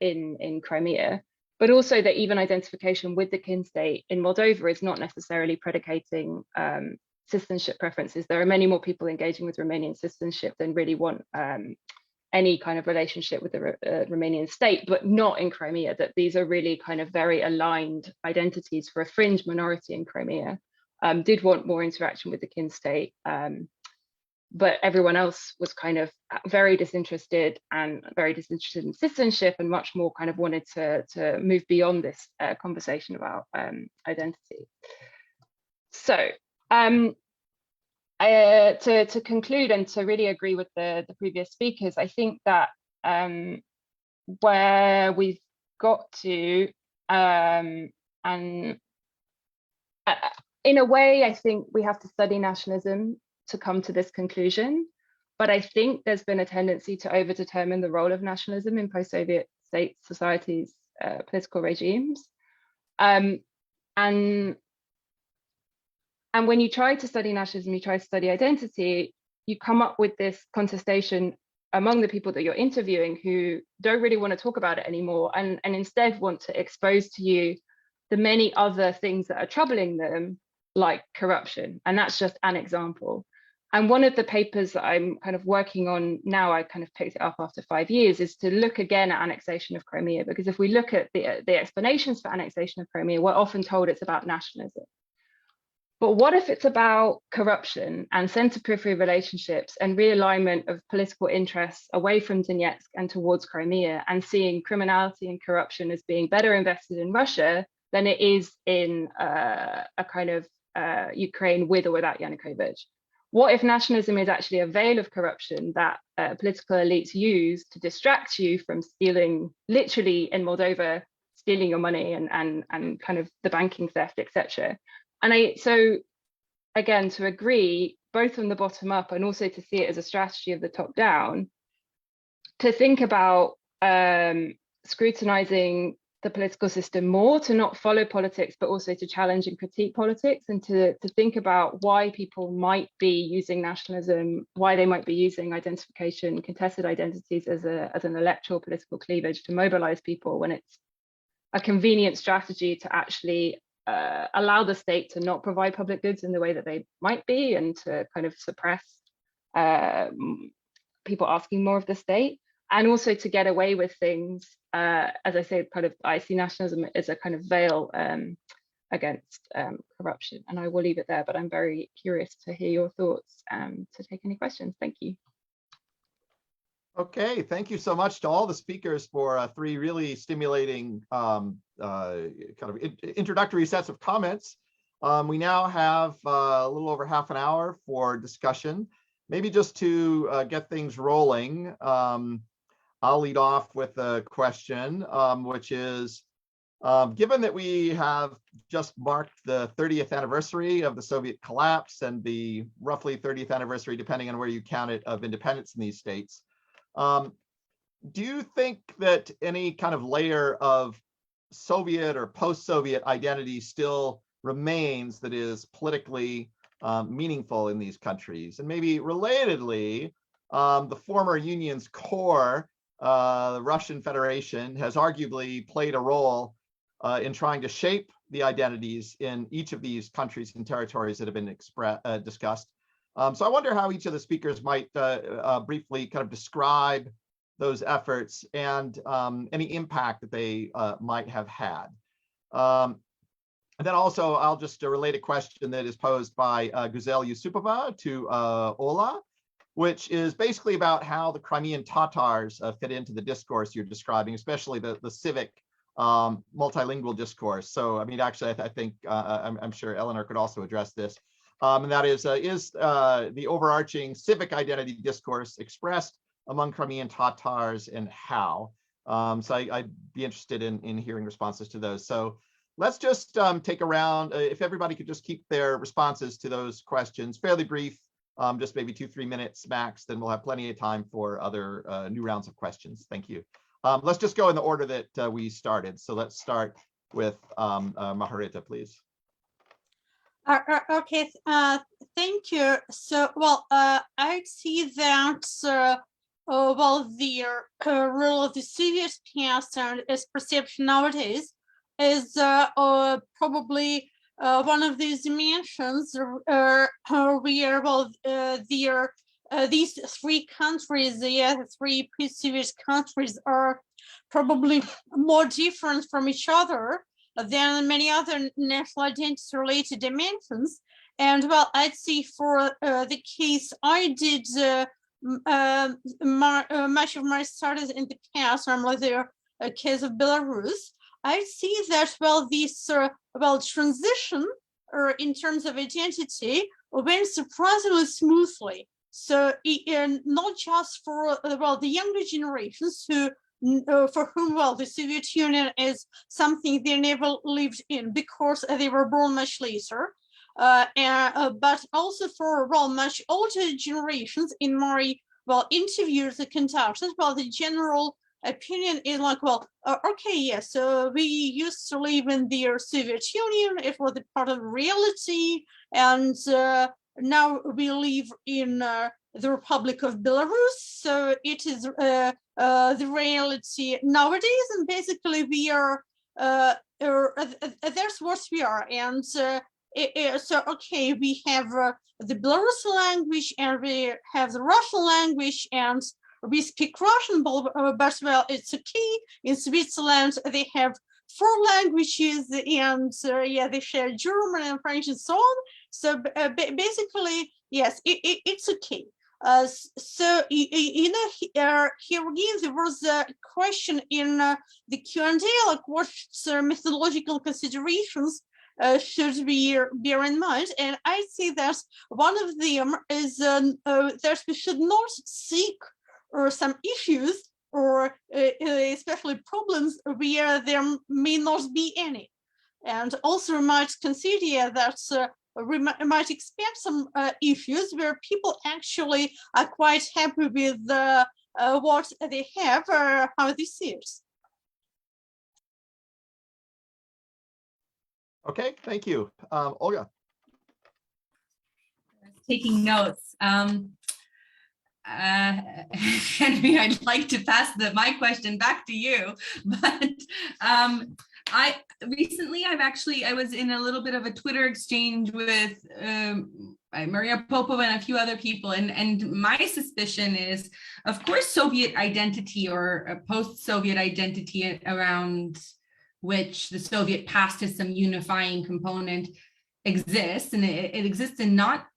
in Crimea. But also that even identification with the kin state in Moldova is not necessarily predicating citizenship preferences. There are many more people engaging with Romanian citizenship than really want any kind of relationship with the Romanian state, but not in Crimea, that these are really kind of very aligned identities for a fringe minority in Crimea, did want more interaction with the kin state. But everyone else was kind of very disinterested in citizenship, and much more kind of wanted to move beyond this conversation about identity. So to conclude and to really agree with the previous speakers, I think that where we've got to, and in a way, I think we have to study nationalism to come to this conclusion, but I think there's been a tendency to overdetermine the role of nationalism in post-Soviet state societies, political regimes, and And when you try to study nationalism, you try to study identity, you come up with this contestation among the people that you're interviewing who don't really want to talk about it anymore, and instead want to expose to you the many other things that are troubling them, like corruption. And that's just an example. And one of the papers that I'm kind of working on now, I kind of picked it up after 5 years, is to look again at annexation of Crimea, because if we look at the explanations for annexation of Crimea, we're often told it's about nationalism. But what if it's about corruption and center-periphery relationships and realignment of political interests away from Donetsk and towards Crimea, and seeing criminality and corruption as being better invested in Russia than it is in a kind of Ukraine with or without Yanukovych? What if nationalism is actually a veil of corruption that political elites use to distract you from stealing, literally in Moldova, stealing your money and kind of the banking theft, etc.? And so again, to agree, both from the bottom up and also to see it as a strategy of the top down, to think about scrutinizing the political system more, to not follow politics, but also to challenge and critique politics, and to think about why people might be using nationalism, why they might be using identification, contested identities as an electoral political cleavage to mobilize people, when it's a convenient strategy to actually allow the state to not provide public goods in the way that they might be, and to kind of suppress people asking more of the state, and also to get away with things, as I say, kind of, I see nationalism as a kind of veil against corruption. And I will leave it there, but I'm very curious to hear your thoughts, to take any questions. Thank you. Okay, thank you so much to all the speakers for 3 really stimulating kind of introductory sets of comments. We now have a little over half an hour for discussion. Maybe just to get things rolling, I'll lead off with a question, which is, given that we have just marked the 30th anniversary of the Soviet collapse and the roughly 30th anniversary, depending on where you count it, of independence in these states, do you think that any kind of layer of Soviet or post-Soviet identity still remains that is politically meaningful in these countries? And maybe relatedly, the former Union's core, the Russian Federation, has arguably played a role in trying to shape the identities in each of these countries and territories that have been discussed. So I wonder how each of the speakers might briefly kind of describe those efforts and any impact that they might have had. And then also, I'll just relate a question that is posed by Guzel Yusupova to Ola, which is basically about how the Crimean Tatars fit into the discourse you're describing, especially the civic multilingual discourse. So, I mean, actually, I think I'm sure Eleanor could also address this. And that is the overarching civic identity discourse expressed among Crimean Tatars, and how? So I'd be interested in hearing responses to those. So let's just take a round. If everybody could just keep their responses to those questions fairly brief, just maybe 2-3 minutes max, then we'll have plenty of time for other new rounds of questions. Thank you. Let's just go in the order that we started. So let's start with Marharyta, please. Okay, thank you. So, well, I see that, well, the role of the Soviet past and its perception nowadays is probably one of these dimensions where, well, these 3 countries, the 3 post-Soviet countries, are probably more different from each other than many other national identity-related dimensions. And well, I'd say for the case I did much of my studies in the past, namely the case of Belarus, I see that, well, this well, transition in terms of identity went surprisingly smoothly. So not just for well, the younger generations who for whom, well, the Soviet Union is something they never lived in because they were born much later, but also for, well, much older generations. In my, well, interviews conducted, well, the general opinion is like, well, okay, yes, so we used to live in the Soviet Union, it was a part of reality, and now we live in the Republic of Belarus, so it is the reality nowadays, and basically we are, that's what we are, and so okay, we have the Belarusian language, and we have the Russian language, and we speak Russian, but well, it's okay. In Switzerland, they have 4 languages, and yeah, they share German and French and so on. So basically, yes, it's okay. So you know, here again, there was a question in the Q&A, like what methodological considerations should we bear in mind, and I see that one of them is that we should not seek some issues or especially problems where there may not be any, and also we might consider that we might expect some issues where people actually are quite happy with what they have or how they see it. Okay, thank you. Olga. Taking notes. Henry, I'd like to pass my question back to you, but I was in a little bit of a Twitter exchange with Maria Popova and a few other people, and my suspicion is, of course, Soviet identity or a post-Soviet identity around which the Soviet past has some unifying component exists, and it exists in not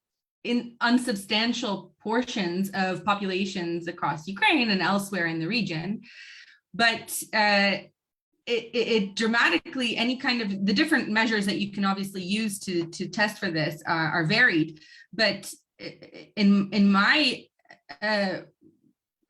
in unsubstantial portions of populations across Ukraine and elsewhere in the region, but it dramatically, any kind of the different measures that you can obviously use to test for this are varied, but in my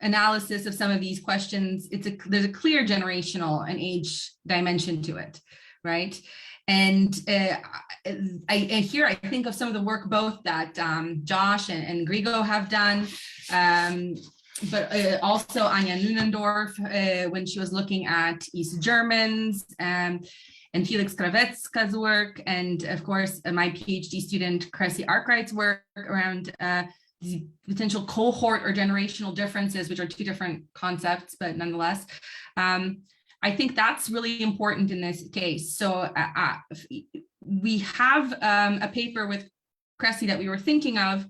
analysis of some of these questions, there's a clear generational and age dimension to it, right? And I think of some of the work both that Josh and Grigo have done, but also Anja Nunendorf when she was looking at East Germans, and Felix Kravecka's work, and of course my PhD student Cressy Arkwright's work around the potential cohort or generational differences, which are 2 different concepts, but nonetheless. I think that's really important in this case. So we have a paper with Cressy that we were thinking of,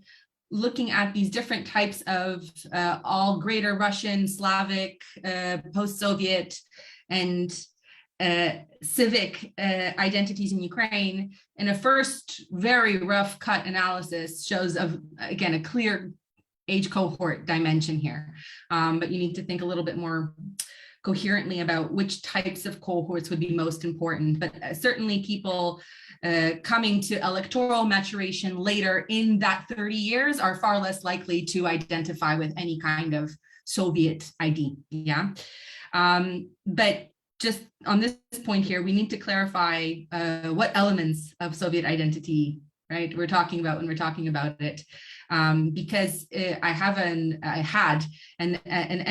looking at these different types of all greater Russian, Slavic, post-Soviet, and civic identities in Ukraine. And a first very rough cut analysis shows, again, a clear age cohort dimension here. But you need to think a little bit more coherently about which types of cohorts would be most important. But certainly people coming to electoral maturation later in that 30 years are far less likely to identify with any kind of Soviet ID, yeah? But just on this point here, we need to clarify what elements of Soviet identity, right, we're talking about when we're talking about it. Because I had an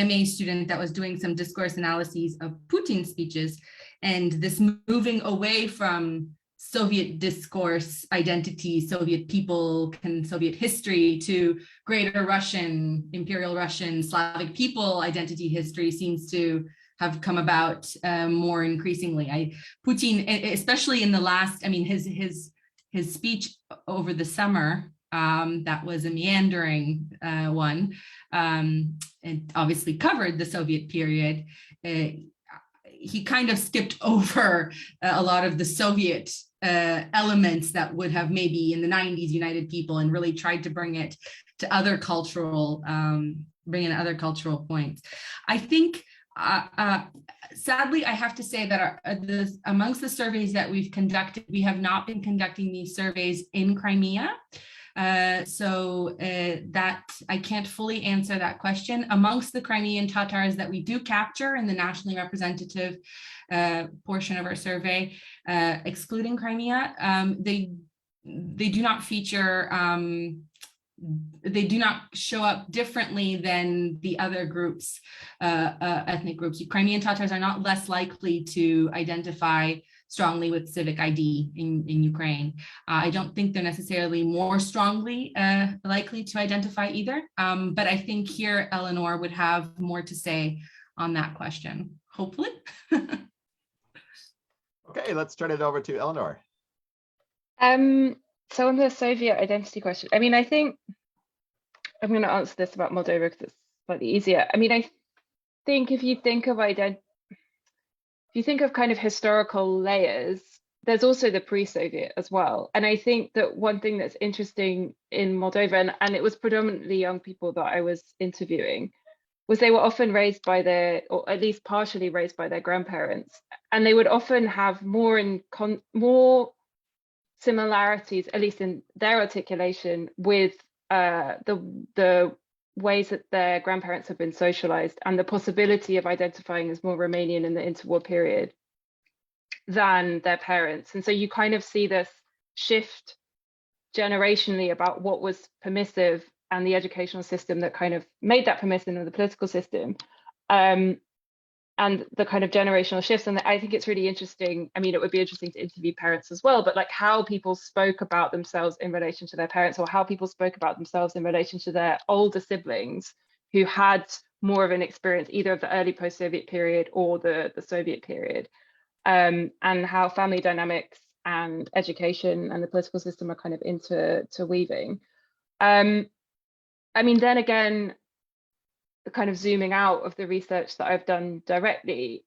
MA student that was doing some discourse analyses of Putin's speeches, and this moving away from Soviet discourse identity, Soviet people, and Soviet history to greater Russian, Imperial Russian, Slavic people identity history seems to have come about more increasingly. Putin, especially in the last, I mean, his speech over the summer, that was a meandering one, and obviously covered the Soviet period. He kind of skipped over a lot of the Soviet elements that would have maybe in the 90s united people, and really tried to bring it to other cultural, bring in other cultural points. I think, sadly, I have to say that amongst the surveys that we've conducted, we have not been conducting these surveys in Crimea. So that I can't fully answer that question. Amongst the Crimean Tatars that we do capture in the nationally representative portion of our survey, excluding Crimea, they do not feature they do not show up differently than the other groups, ethnic groups. Crimean Tatars are not less likely to identify strongly with civic ID in Ukraine. I don't think they're necessarily more strongly likely to identify either. But I think here Eleanor would have more to say on that question, hopefully. Okay, let's turn it over to Eleanor. So on the Soviet identity question, I mean, I think I'm going to answer this about Moldova because it's slightly easier. I mean, I think if you think of kind of historical layers, there's also the pre-Soviet as well. And I think that one thing that's interesting in Moldova, and it was predominantly young people that I was interviewing, was they were often raised by their, or at least partially raised by their grandparents, and they would often have more similarities, at least in their articulation, with the ways that their grandparents have been socialized and the possibility of identifying as more Romanian in the interwar period than their parents. And so you kind of see this shift generationally about what was permissive and the educational system that kind of made that permissive, and the political system, and the kind of generational shifts. And I think it's really interesting. I mean, it would be interesting to interview parents as well, but like how people spoke about themselves in relation to their parents, or how people spoke about themselves in relation to their older siblings who had more of an experience either of the early post-Soviet period or the Soviet period, and how family dynamics and education and the political system are kind of interweaving. I mean, then again, the kind of zooming out of the research that I've done directly,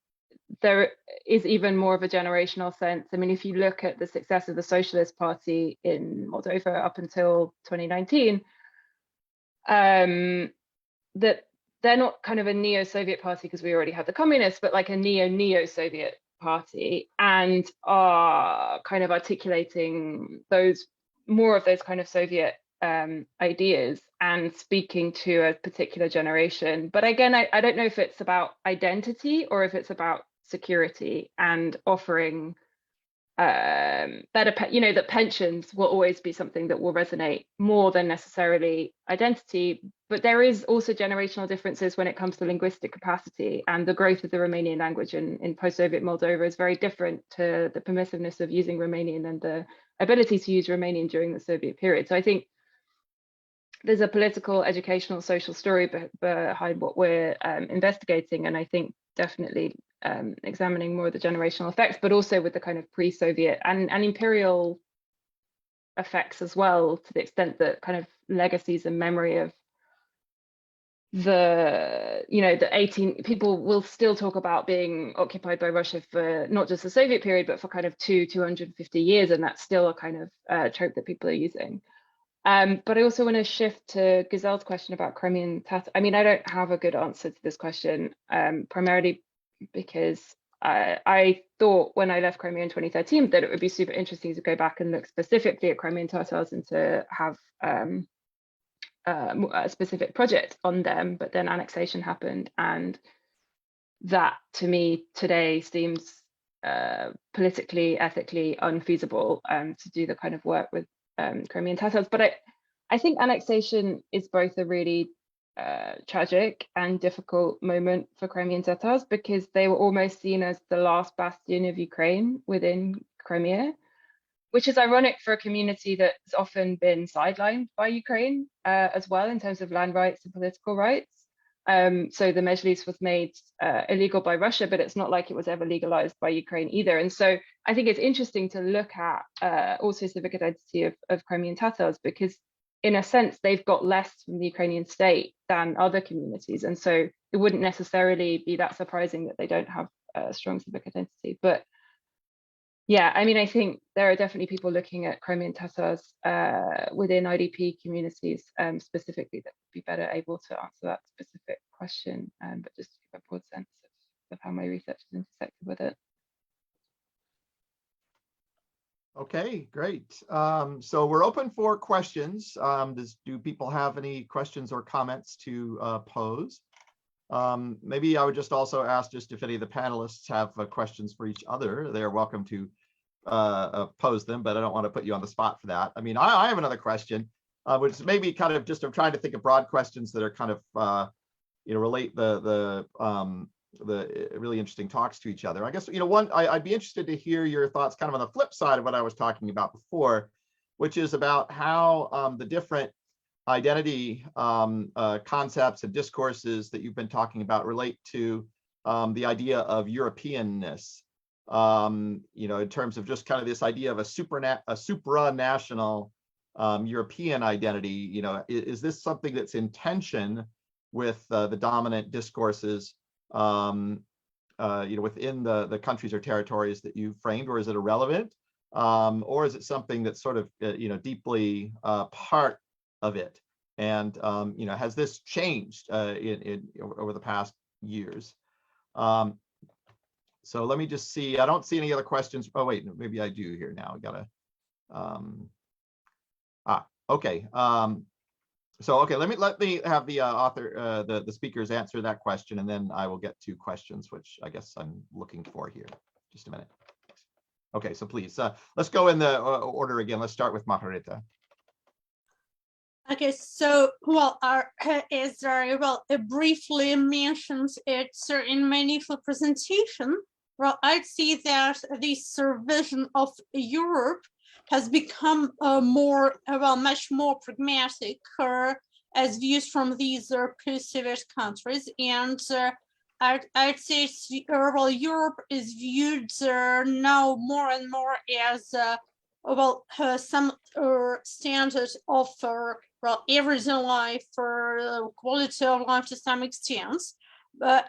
there is even more of a generational sense. I mean, if you look at the success of the Socialist Party in Moldova up until 2019, that they're not kind of a neo-Soviet party because we already had the communists, but like a neo-Soviet party, and are kind of articulating more of those kind of Soviet ideas and speaking to a particular generation. But again, I don't know if it's about identity or if it's about security and offering better, that pensions will always be something that will resonate more than necessarily identity. But there is also generational differences when it comes to linguistic capacity, and the growth of the Romanian language in post-Soviet Moldova is very different to the permissiveness of using Romanian and the ability to use Romanian during the Soviet period. So I think there's a political, educational, social story behind what we're investigating, and I think definitely examining more of the generational effects, but also with the kind of pre-Soviet and imperial effects as well, to the extent that kind of legacies and memory of the 18, people will still talk about being occupied by Russia for not just the Soviet period, but for kind of 250 years, and that's still a kind of trope that people are using. But I also want to shift to Gazelle's question about Crimean Tatars. I mean, I don't have a good answer to this question, primarily because I thought when I left Crimea in 2013 that it would be super interesting to go back and look specifically at Crimean Tatars and to have a specific project on them, but then annexation happened, and that to me today seems politically, ethically unfeasible to do the kind of work with Crimean Tatars. But I think annexation is both a really tragic and difficult moment for Crimean Tatars, because they were almost seen as the last bastion of Ukraine within Crimea, which is ironic for a community that's often been sidelined by Ukraine as well in terms of land rights and political rights. So the Mejlis was made illegal by Russia, but it's not like it was ever legalized by Ukraine either. And so I think it's interesting to look at also civic identity of Crimean Tatars, because in a sense, they've got less from the Ukrainian state than other communities. And so it wouldn't necessarily be that surprising that they don't have a strong civic identity. But yeah, I mean, I think there are definitely people looking at Crimean Tatars within IDP communities specifically that would be better able to answer that specific question, but just to give a broad sense of how my research is intersected with it. Okay, great. So we're open for questions. Do people have any questions or comments to pose? Maybe I would just also ask just if any of the panelists have questions for each other. They're welcome to pose them, but I don't want to put you on the spot for that. I mean, I have another question. which is maybe kind of just I'm trying to think of broad questions that are kind of relate the really interesting talks to each other. I guess I'd be interested to hear your thoughts kind of on the flip side of what I was talking about before, which is about how the different identity concepts and discourses that you've been talking about relate to the idea of Europeanness. In terms of just kind of this idea of a supranational European identity. Is this something that's in tension with the dominant discourses, within the countries or territories that you've framed, or is it irrelevant, or is it something that's sort of deeply part of it? And has this changed over the past years? So let me just see. I don't see any other questions. Oh wait, maybe I do here now. I gotta. Okay. So okay, let me have the author, the speakers answer that question, and then I will get to questions, which I guess I'm looking for here. Just a minute. Okay, so please let's go in the order again. Let's start with Marharyta. Okay, so as I briefly mentioned it in my initial presentation, I'd see that this vision of Europe has become much more pragmatic as views from these post-Soviet countries, and I'd say Europe is viewed now more and more as some standard of everyday life, quality of life to some extent,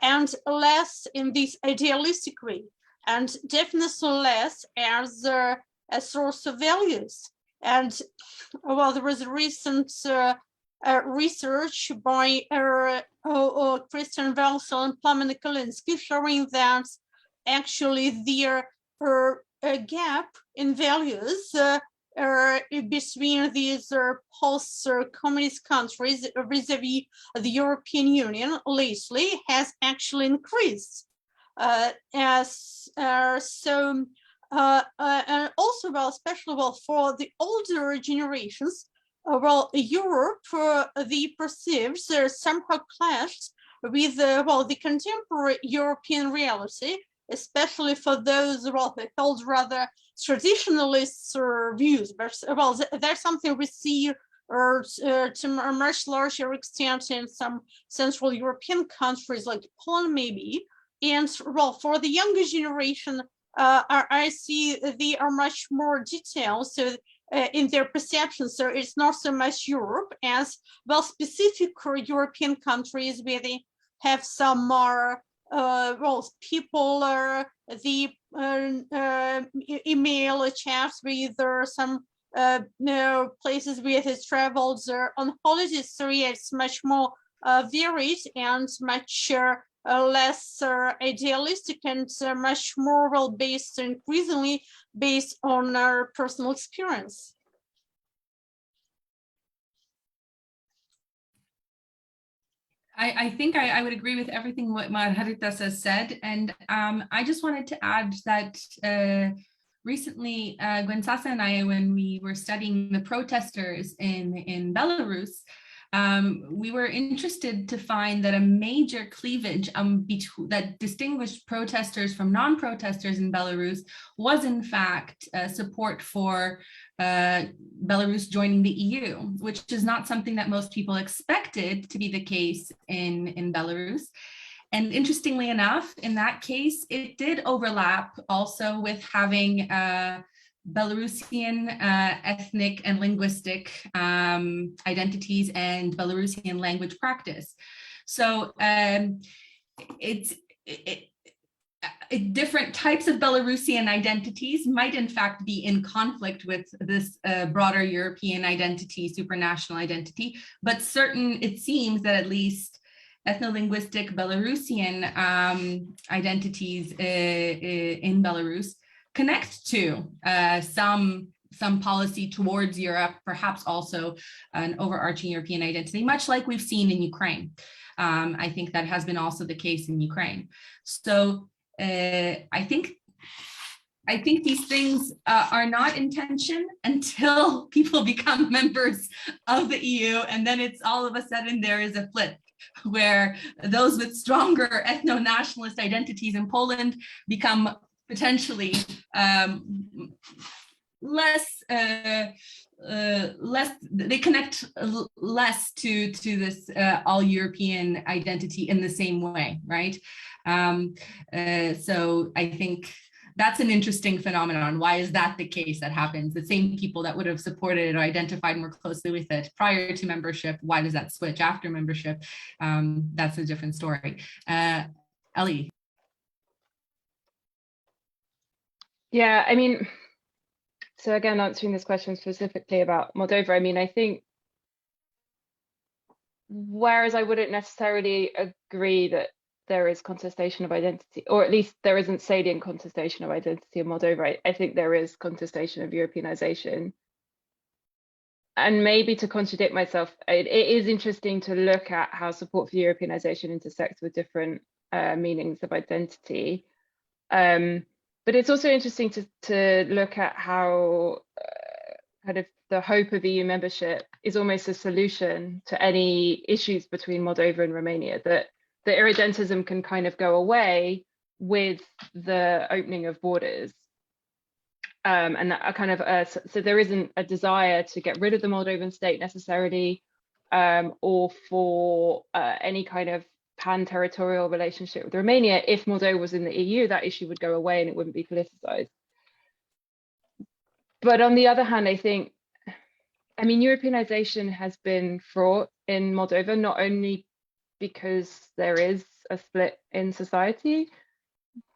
and less in this idealistic way, and definitely less as a source of values. And there was a recent research by Christian Welsel and Plum Nikolinsky showing that actually there a gap in values between these post-communist countries vis-a-vis the European Union lately has actually increased. And also, especially for the older generations, Europe they perceives somehow clashed with the contemporary European reality, especially for those who hold rather traditionalist views. But that's something we see to a much larger extent in some Central European countries like Poland, maybe. And for the younger generation, I see they are much more detailed. So in their perception, so it's not so much Europe as specific European countries where they have some more people the email chats with some places where they traveled on holidays. So yeah, it's much more varied and much less idealistic and much more based, increasingly based on our personal experience. I think I would agree with everything what Marharyta has said. And I just wanted to add that recently, Gwen Sasa and I, when we were studying the protesters in Belarus, we were interested to find that a major cleavage that distinguished protesters from non-protesters in Belarus was in fact support for Belarus joining the EU, which is not something that most people expected to be the case in Belarus. And interestingly enough, in that case, it did overlap also with having Belarusian ethnic and linguistic identities and Belarusian language practice. So different types of Belarusian identities might in fact be in conflict with this broader European identity, supranational identity, but it seems that at least ethno-linguistic Belarusian identities in Belarus connect to some policy towards Europe, perhaps also an overarching European identity, much like we've seen in Ukraine. I think that has been also the case in Ukraine. So I think I think these things are not in tension until people become members of the EU, and then it's all of a sudden there is a flip where those with stronger ethno-nationalist identities in Poland become potentially less they connect less to this all European identity in the same way, right? So I think that's an interesting phenomenon. Why is that the case that happens? The same people that would have supported or identified more closely with it prior to membership, why does that switch after membership? That's a different story. Ellie. Yeah, I mean, so again, answering this question specifically about Moldova, I mean, I think, whereas I wouldn't necessarily agree that there is contestation of identity, or at least there isn't salient contestation of identity in Moldova, I think there is contestation of Europeanization. And maybe to contradict myself, it is interesting to look at how support for Europeanization intersects with different meanings of identity. But it's also interesting to look at how kind of the hope of EU membership is almost a solution to any issues between Moldova and Romania, that the irredentism can kind of go away with the opening of borders. And that kind of, so there isn't a desire to get rid of the Moldovan state necessarily, or for any kind of pan-territorial relationship with Romania. If Moldova was in the EU, that issue would go away and it wouldn't be politicized. But on the other hand, I think, I mean, Europeanization has been fraught in Moldova, not only because there is a split in society,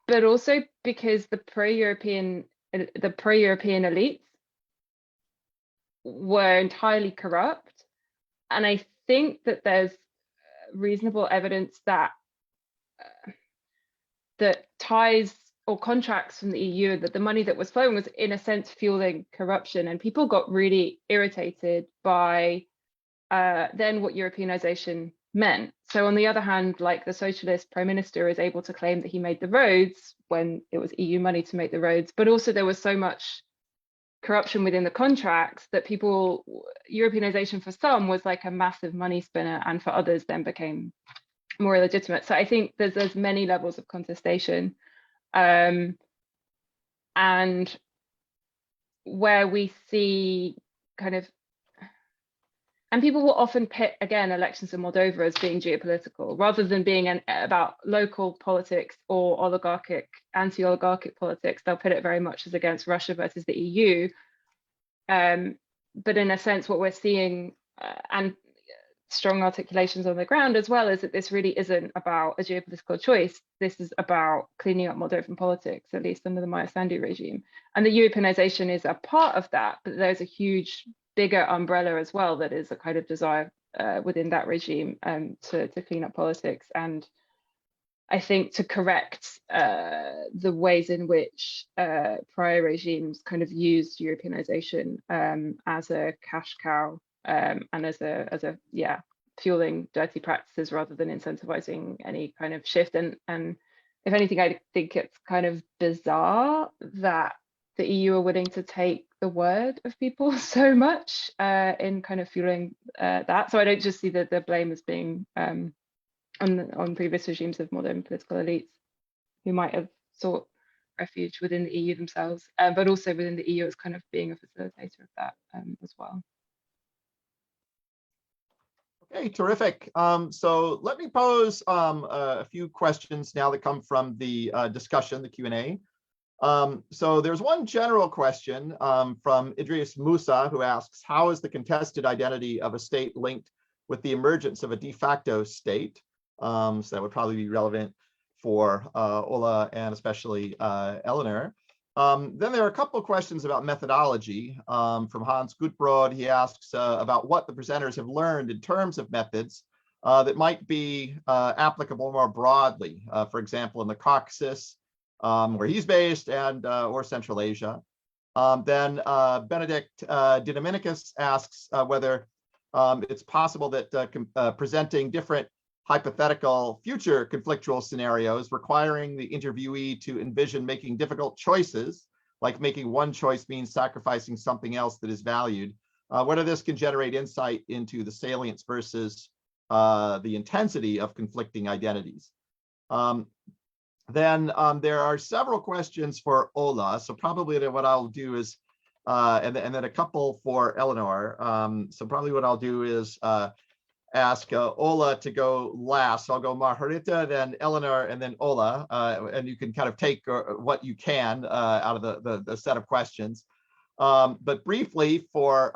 but also because the pro-European elites were entirely corrupt. And I think that there's reasonable evidence that that ties or contracts from the EU, that the money that was flowing was in a sense fueling corruption, and people got really irritated by then what Europeanization meant. So on the other hand, like the socialist prime minister is able to claim that he made the roads when it was EU money to make the roads, but also there was so much corruption within the contracts that people, Europeanization for some was like a massive money spinner, and for others then became more illegitimate. So I think there's many levels of contestation, and where we see kind of, and people will often pit, again, elections in Moldova as being geopolitical, rather than being about local politics or oligarchic, anti-oligarchic politics. They'll put it very much as against Russia versus the EU. But in a sense, what we're seeing, and strong articulations on the ground as well, is that this really isn't about a geopolitical choice. This is about cleaning up Moldovan politics, at least under the Maia Sandu regime. And the Europeanization is a part of that, but there's a huge bigger umbrella as well that is a kind of desire within that regime to clean up politics, and I think to correct the ways in which prior regimes kind of used Europeanization as a cash cow, and as a fueling dirty practices rather than incentivizing any kind of shift. And if anything, I think it's kind of bizarre that the EU are willing to take the word of people so much in kind of fueling that. So I don't just see the blame as being on previous regimes of modern political elites who might have sought refuge within the EU themselves, but also within the EU as kind of being a facilitator of that as well. Okay, terrific. So let me pose a few questions now that come from the discussion, the Q&A. So there's one general question from Idris Musa, who asks, how is the contested identity of a state linked with the emergence of a de facto state? So that would probably be relevant for Ola and especially Eleanor. Then there are a couple of questions about methodology from Hans Gutbrod. He asks about what the presenters have learned in terms of methods that might be applicable more broadly, for example, in the Caucasus, where he's based, and or Central Asia. Then Benedict Dinaminicus asks whether it's possible that presenting different hypothetical future conflictual scenarios requiring the interviewee to envision making difficult choices like making one choice means sacrificing something else that is valued. Whether this can generate insight into the salience versus the intensity of conflicting identities. Then there are several questions for Ola. So probably what I'll do is, and then a couple for Eleanor. So probably what I'll do is ask Ola to go last. So I'll go Marharyta, then Eleanor, and then Ola. And you can kind of take what you can out of the set of questions. But briefly for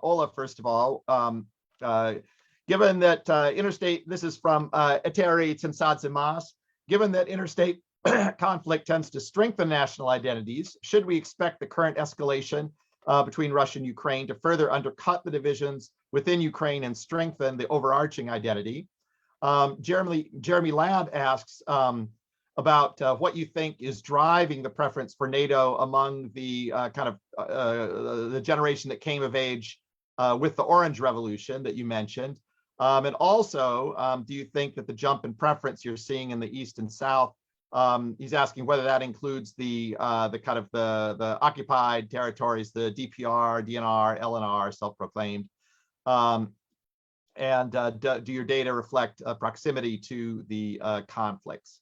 Ola, first of all, given that interstate, this is from Eteri Tensatzimas, given that interstate conflict tends to strengthen national identities, should we expect the current escalation between Russia and Ukraine to further undercut the divisions within Ukraine and strengthen the overarching identity? Jeremy Lab asks about what you think is driving the preference for NATO among the the generation that came of age with the Orange Revolution that you mentioned. And also, do you think that the jump in preference you're seeing in the East and South, he's asking whether that includes the occupied territories, the DPR, DNR, LNR, self-proclaimed, do your data reflect proximity to the conflicts?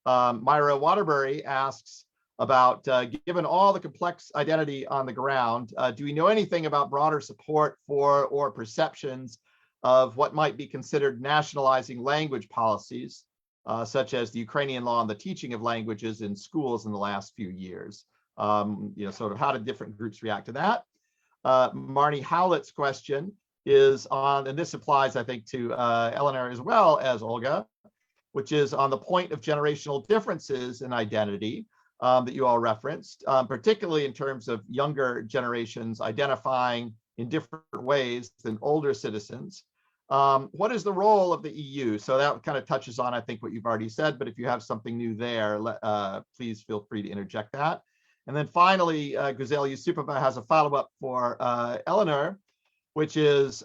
Myra Waterbury asks about, given all the complex identity on the ground, do we know anything about broader support for or perceptions of what might be considered nationalizing language policies, such as the Ukrainian law on the teaching of languages in schools in the last few years? Sort of how did different groups react to that? Marnie Howlett's question is on, and this applies, I think, to Eleanor as well as Olga, which is on the point of generational differences in identity that you all referenced, particularly in terms of younger generations identifying in different ways than older citizens. What is the role of the EU? So that kind of touches on, I think, what you've already said, but if you have something new there, please feel free to interject that. And then finally, Güzel Yusupova has a follow-up for Eleanor, which is, he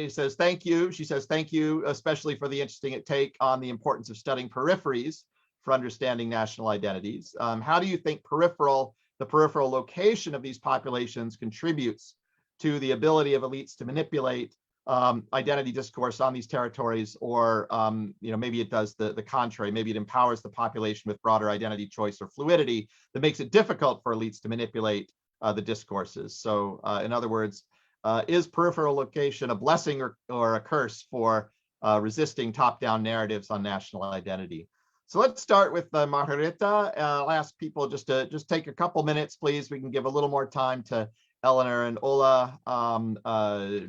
says, thank you. She says, thank you, especially for the interesting take on the importance of studying peripheries for understanding national identities. How do you think the peripheral location of these populations contributes to the ability of elites to manipulate identity discourse on these territories, or maybe it does the contrary. Maybe it empowers the population with broader identity choice or fluidity that makes it difficult for elites to manipulate the discourses. So in other words, is peripheral location a blessing or a curse for resisting top-down narratives on national identity? So let's start with Marharyta. I'll ask people just to take a couple minutes, please. We can give a little more time to Eleanor and Ola,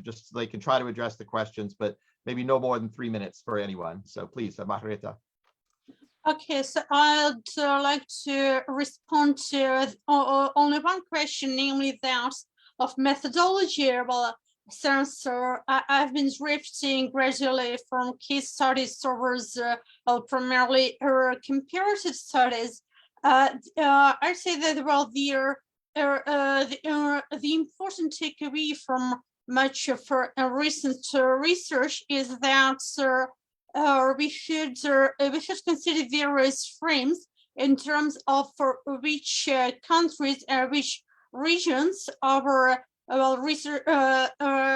just so they can try to address the questions, but maybe no more than 3 minutes for anyone. So please, Marharyta. Okay, so I'd like to respond to only one question, namely that of methodology. Well, since I've been drifting gradually from case studies towards primarily comparative studies, I'd say that, well, the important takeaway from much of recent research is that we should consider various frames in terms of for which countries and which regions our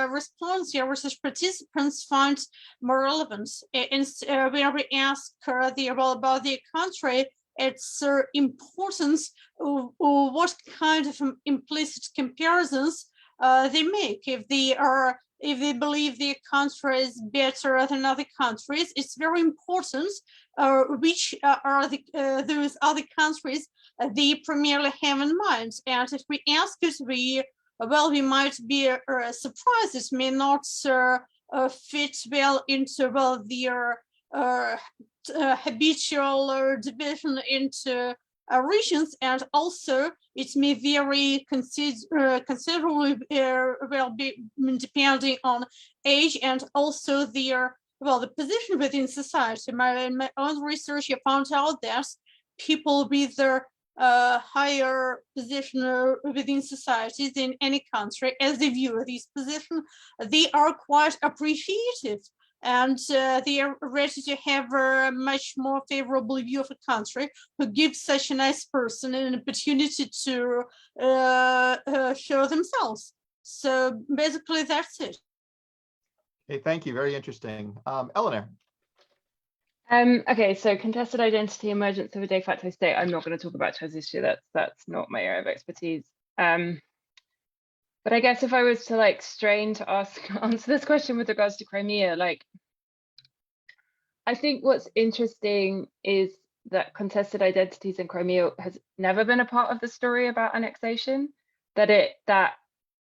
response here research participants find more relevant. And when we ask about the country, its importance, what kind of implicit comparisons they make. If they believe their country is better than other countries, it's very important which are those other countries they primarily have in mind. And if we ask it, we might be surprised. It may not fit well into their habitual division into regions, and also it may vary considerably be depending on age and also their the position within society. In my own research, I found out that people with their higher position within societies in any country, as they view this position, they are quite appreciative and they are ready to have a much more favorable view of a country who gives such a nice person an opportunity to show themselves. So basically, that's it. Okay, thank you. Very interesting. Eleanor. Okay, so contested identity, emergence of a de facto state. I'm not going to talk about transition. That's not my area of expertise. But I guess if I was to like strain to answer this question with regards to Crimea, like I think what's interesting is that contested identities in Crimea has never been a part of the story about annexation. That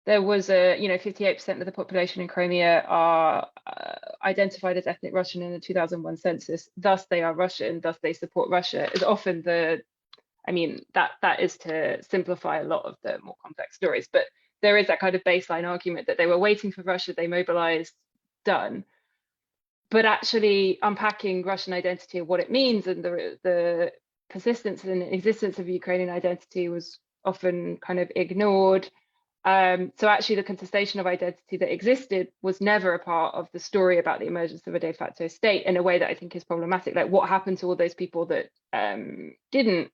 there was a 58% of the population in Crimea are identified as ethnic Russian in the 2001 census. Thus, they are Russian. Thus, they support Russia. Is often that is to simplify a lot of the more complex stories. But there is that kind of baseline argument that they were waiting for Russia, they mobilized, done. But actually unpacking Russian identity and what it means and the persistence and existence of Ukrainian identity was often kind of ignored. So actually the contestation of identity that existed was never a part of the story about the emergence of a de facto state in a way that I think is problematic. Like what happened to all those people that didn't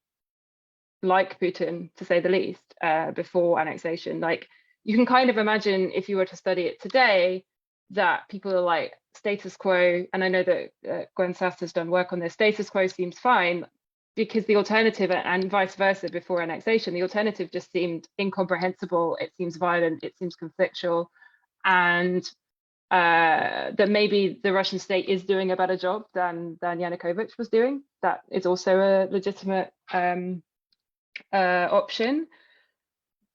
like Putin, to say the least, before annexation? Like you can kind of imagine if you were to study it today, that people are like status quo, and I know that Gwen Sass has done work on this, status quo seems fine, because the alternative, and vice versa before annexation, the alternative just seemed incomprehensible, it seems violent, it seems conflictual, and that maybe the Russian state is doing a better job than Yanukovych was doing. That is also a legitimate option.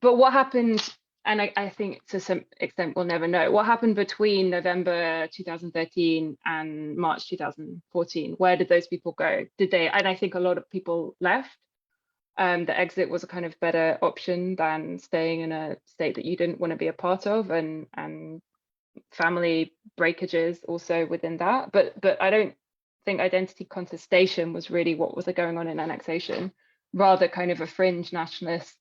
But what happened, and I think to some extent we'll never know, what happened between November 2013 and March 2014? Where did those people go? Did they, and I think a lot of people left. The exit was a kind of better option than staying in a state that you didn't want to be a part of, and family breakages also within that. But I don't think identity contestation was really what was going on in annexation, rather kind of a fringe nationalist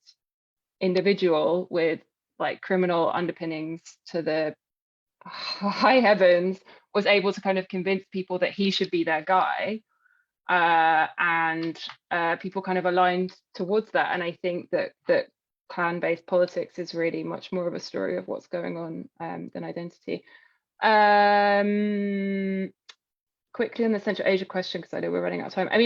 individual with like criminal underpinnings to the high heavens was able to kind of convince people that he should be their guy, and people kind of aligned towards that. And I think that clan-based politics is really much more of a story of what's going on than identity. Quickly on the Central Asia question, because I know we're running out of time. I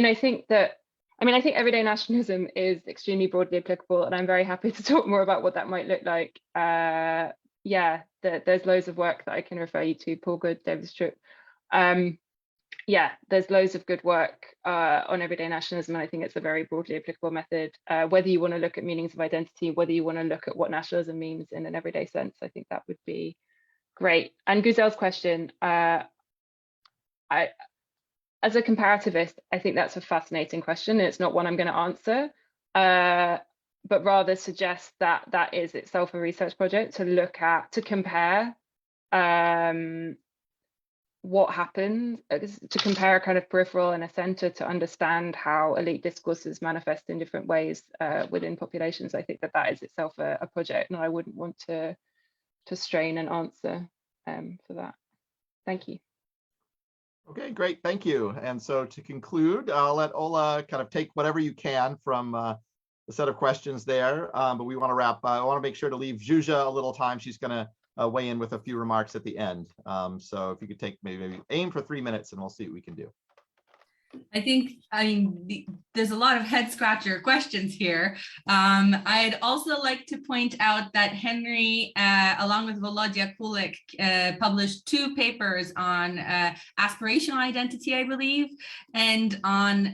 think everyday nationalism is extremely broadly applicable, and I'm very happy to talk more about what that might look like. There's loads of work that I can refer you to, Paul Good, David Stroop. There's loads of good work on everyday nationalism, and I think it's a very broadly applicable method. Whether you want to look at meanings of identity, whether you want to look at what nationalism means in an everyday sense, I think that would be great. And Guzel's question, as a comparativist, I think that's a fascinating question. It's not one I'm going to answer, but rather suggest that that is itself a research project to compare what happened, to compare a kind of peripheral and a center to understand how elite discourses manifest in different ways within populations. I think that is itself a project, and I wouldn't want to strain an answer for that. Thank you. Okay, great, thank you. And so to conclude, I'll let Ola kind of take whatever you can from the set of questions there, but we want to wrap. I want to make sure to leave Zsuzsa a little time. She's going to weigh in with a few remarks at the end. So if you could take maybe aim for 3 minutes, and we'll see what we can do. There's a lot of head scratcher questions here. I'd also like to point out that Henry, along with Volodya Kulik, published 2 papers on aspirational identity, I believe, and on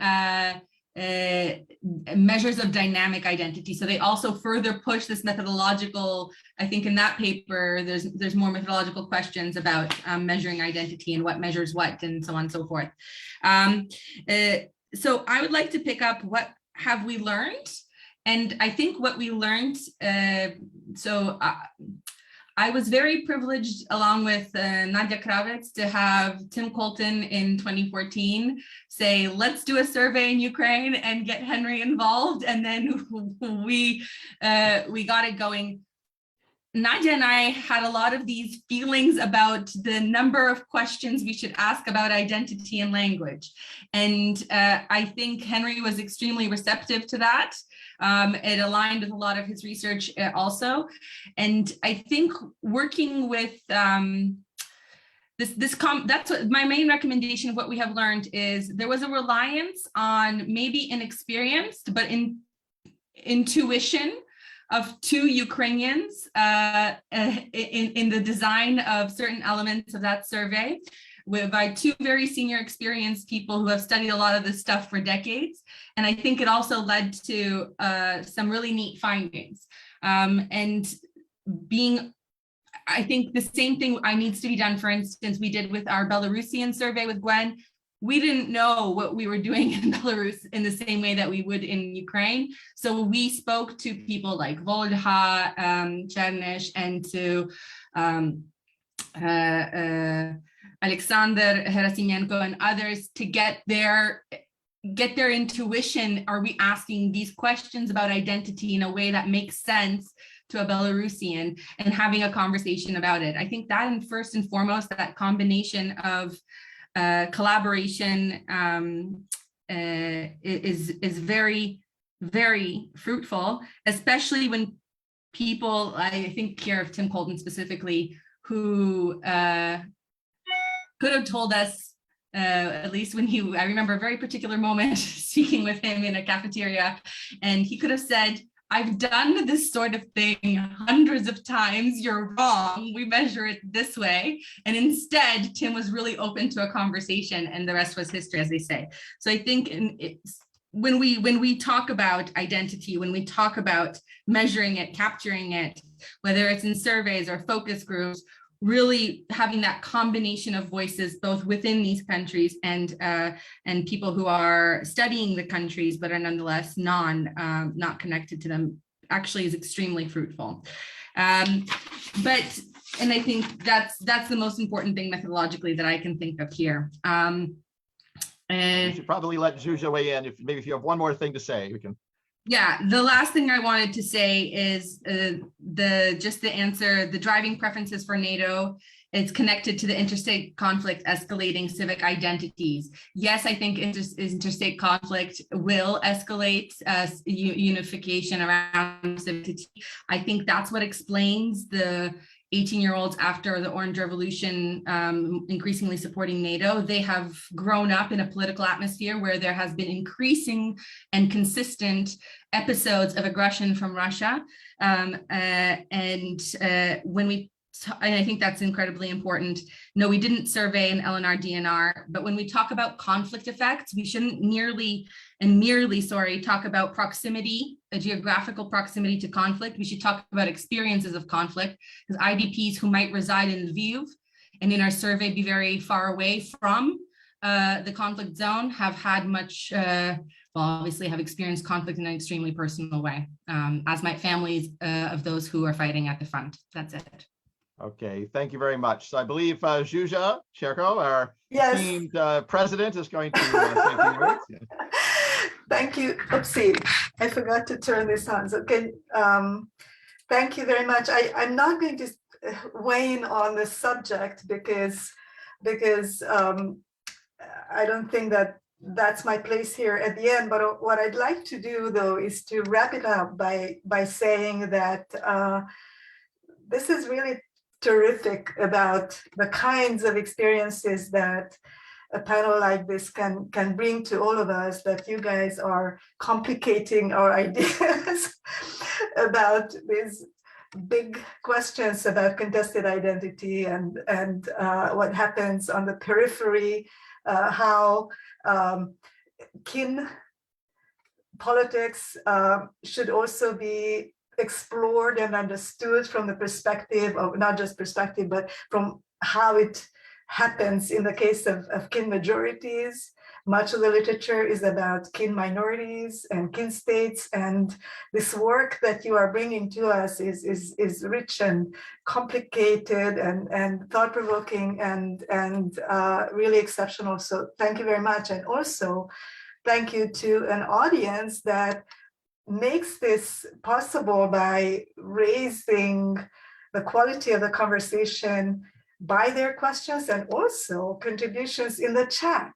measures of dynamic identity. So they also further push this methodological, I think in that paper, there's more methodological questions about measuring identity and what measures what and so on and so forth. So I would like to pick up what have we learned? And I think what we learned, I was very privileged, along with Nadia Kravets, to have Tim Colton in 2014 say, let's do a survey in Ukraine and get Henry involved. And then we got it going. Nadia and I had a lot of these feelings about the number of questions we should ask about identity and language. And I think Henry was extremely receptive to that. It aligned with a lot of his research also. And I think working with that's what my main recommendation of what we have learned is there was a reliance on maybe inexperienced, but intuition of two Ukrainians in the design of certain elements of that survey by two very senior experienced people who have studied a lot of this stuff for decades. And I think it also led to some really neat findings. I think the same thing needs to be done, for instance, we did with our Belarusian survey with Gwen. We didn't know what we were doing in Belarus in the same way that we would in Ukraine. So we spoke to people like Olga, Chernish, and to Alexander Herasimenko and others to get their intuition. Are we asking these questions about identity in a way that makes sense to a Belarusian, and having a conversation about it? I think that, and first and foremost, that combination of collaboration is very, very fruitful, especially when people, I think here of Tim Colton specifically, who could have told us, at least when I remember a very particular moment speaking with him in a cafeteria, and he could have said, I've done this sort of thing hundreds of times. You're wrong. We measure it this way. And instead, Tim was really open to a conversation, and the rest was history, as they say. So I think when we talk about identity, when we talk about measuring it, capturing it, whether it's in surveys or focus groups, really having that combination of voices both within these countries and people who are studying the countries but are nonetheless not connected to them actually is extremely fruitful. And I think that's the most important thing methodologically that I can think of here. You should probably let Zsuzsa weigh in. If you have one more thing to say, we can. Yeah, the last thing I wanted to say is the answer, the driving preferences for NATO. It's connected to the interstate conflict escalating civic identities. Yes, I think interstate conflict will escalate unification around civic. I think that's what explains the 18-year-olds after the Orange Revolution increasingly supporting NATO. They have grown up in a political atmosphere where there has been increasing and consistent episodes of aggression from Russia. And I think that's incredibly important. No, we didn't survey an Eleanor DNR, but when we talk about conflict effects, we shouldn't merely talk about proximity, a geographical proximity to conflict. We should talk about experiences of conflict, because IDPs who might reside in Lviv and in our survey be very far away from the conflict zone have had much, obviously have experienced conflict in an extremely personal way, as might families of those who are fighting at the front. That's it. Okay, thank you very much. So I believe Zsuzsa Cherko, our esteemed president, is going to say a few words. Yeah. Thank you. Oopsie, I forgot to turn this on. So thank you very much. I'm not going to weigh in on the subject because I don't think that's my place here at the end. But what I'd like to do, though, is to wrap it up by saying that this is really terrific about the kinds of experiences that a panel like this can bring to all of us, that you guys are complicating our ideas about these big questions about contested identity and what happens on the periphery, how kin politics should also be explored and understood from the perspective of not just perspective, but from how it happens in the case of kin majorities. Much of the literature is about kin minorities and kin states, and this work that you are bringing to us is rich and complicated and thought-provoking and really exceptional. So thank you very much, and also thank you to an audience that makes this possible by raising the quality of the conversation by their questions and also contributions in the chat,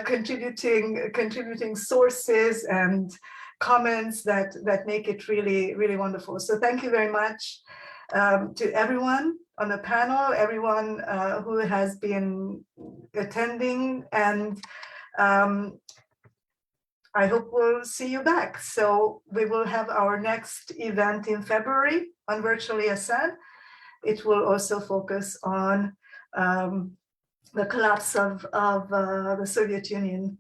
contributing sources and comments that make it really, really wonderful. So thank you very much to everyone on the panel, everyone who has been attending, and I hope we'll see you back. So we will have our next event in February on Virtual ESN. It will also focus on the collapse of the Soviet Union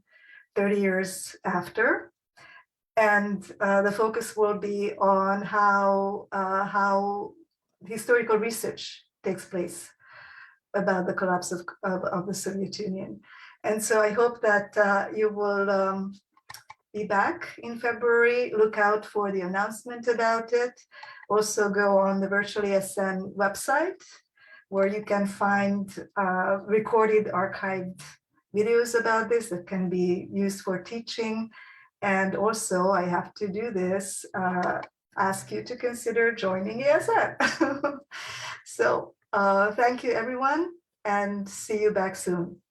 30 years after. And the focus will be on how historical research takes place about the collapse of the Soviet Union. And so I hope that you will be back in February. Look out for the announcement about it. Also go on the Virtual ESN website, where you can find recorded archived videos about this that can be used for teaching. And also, I have to do this, ask you to consider joining ESN. So thank you, everyone, and see you back soon.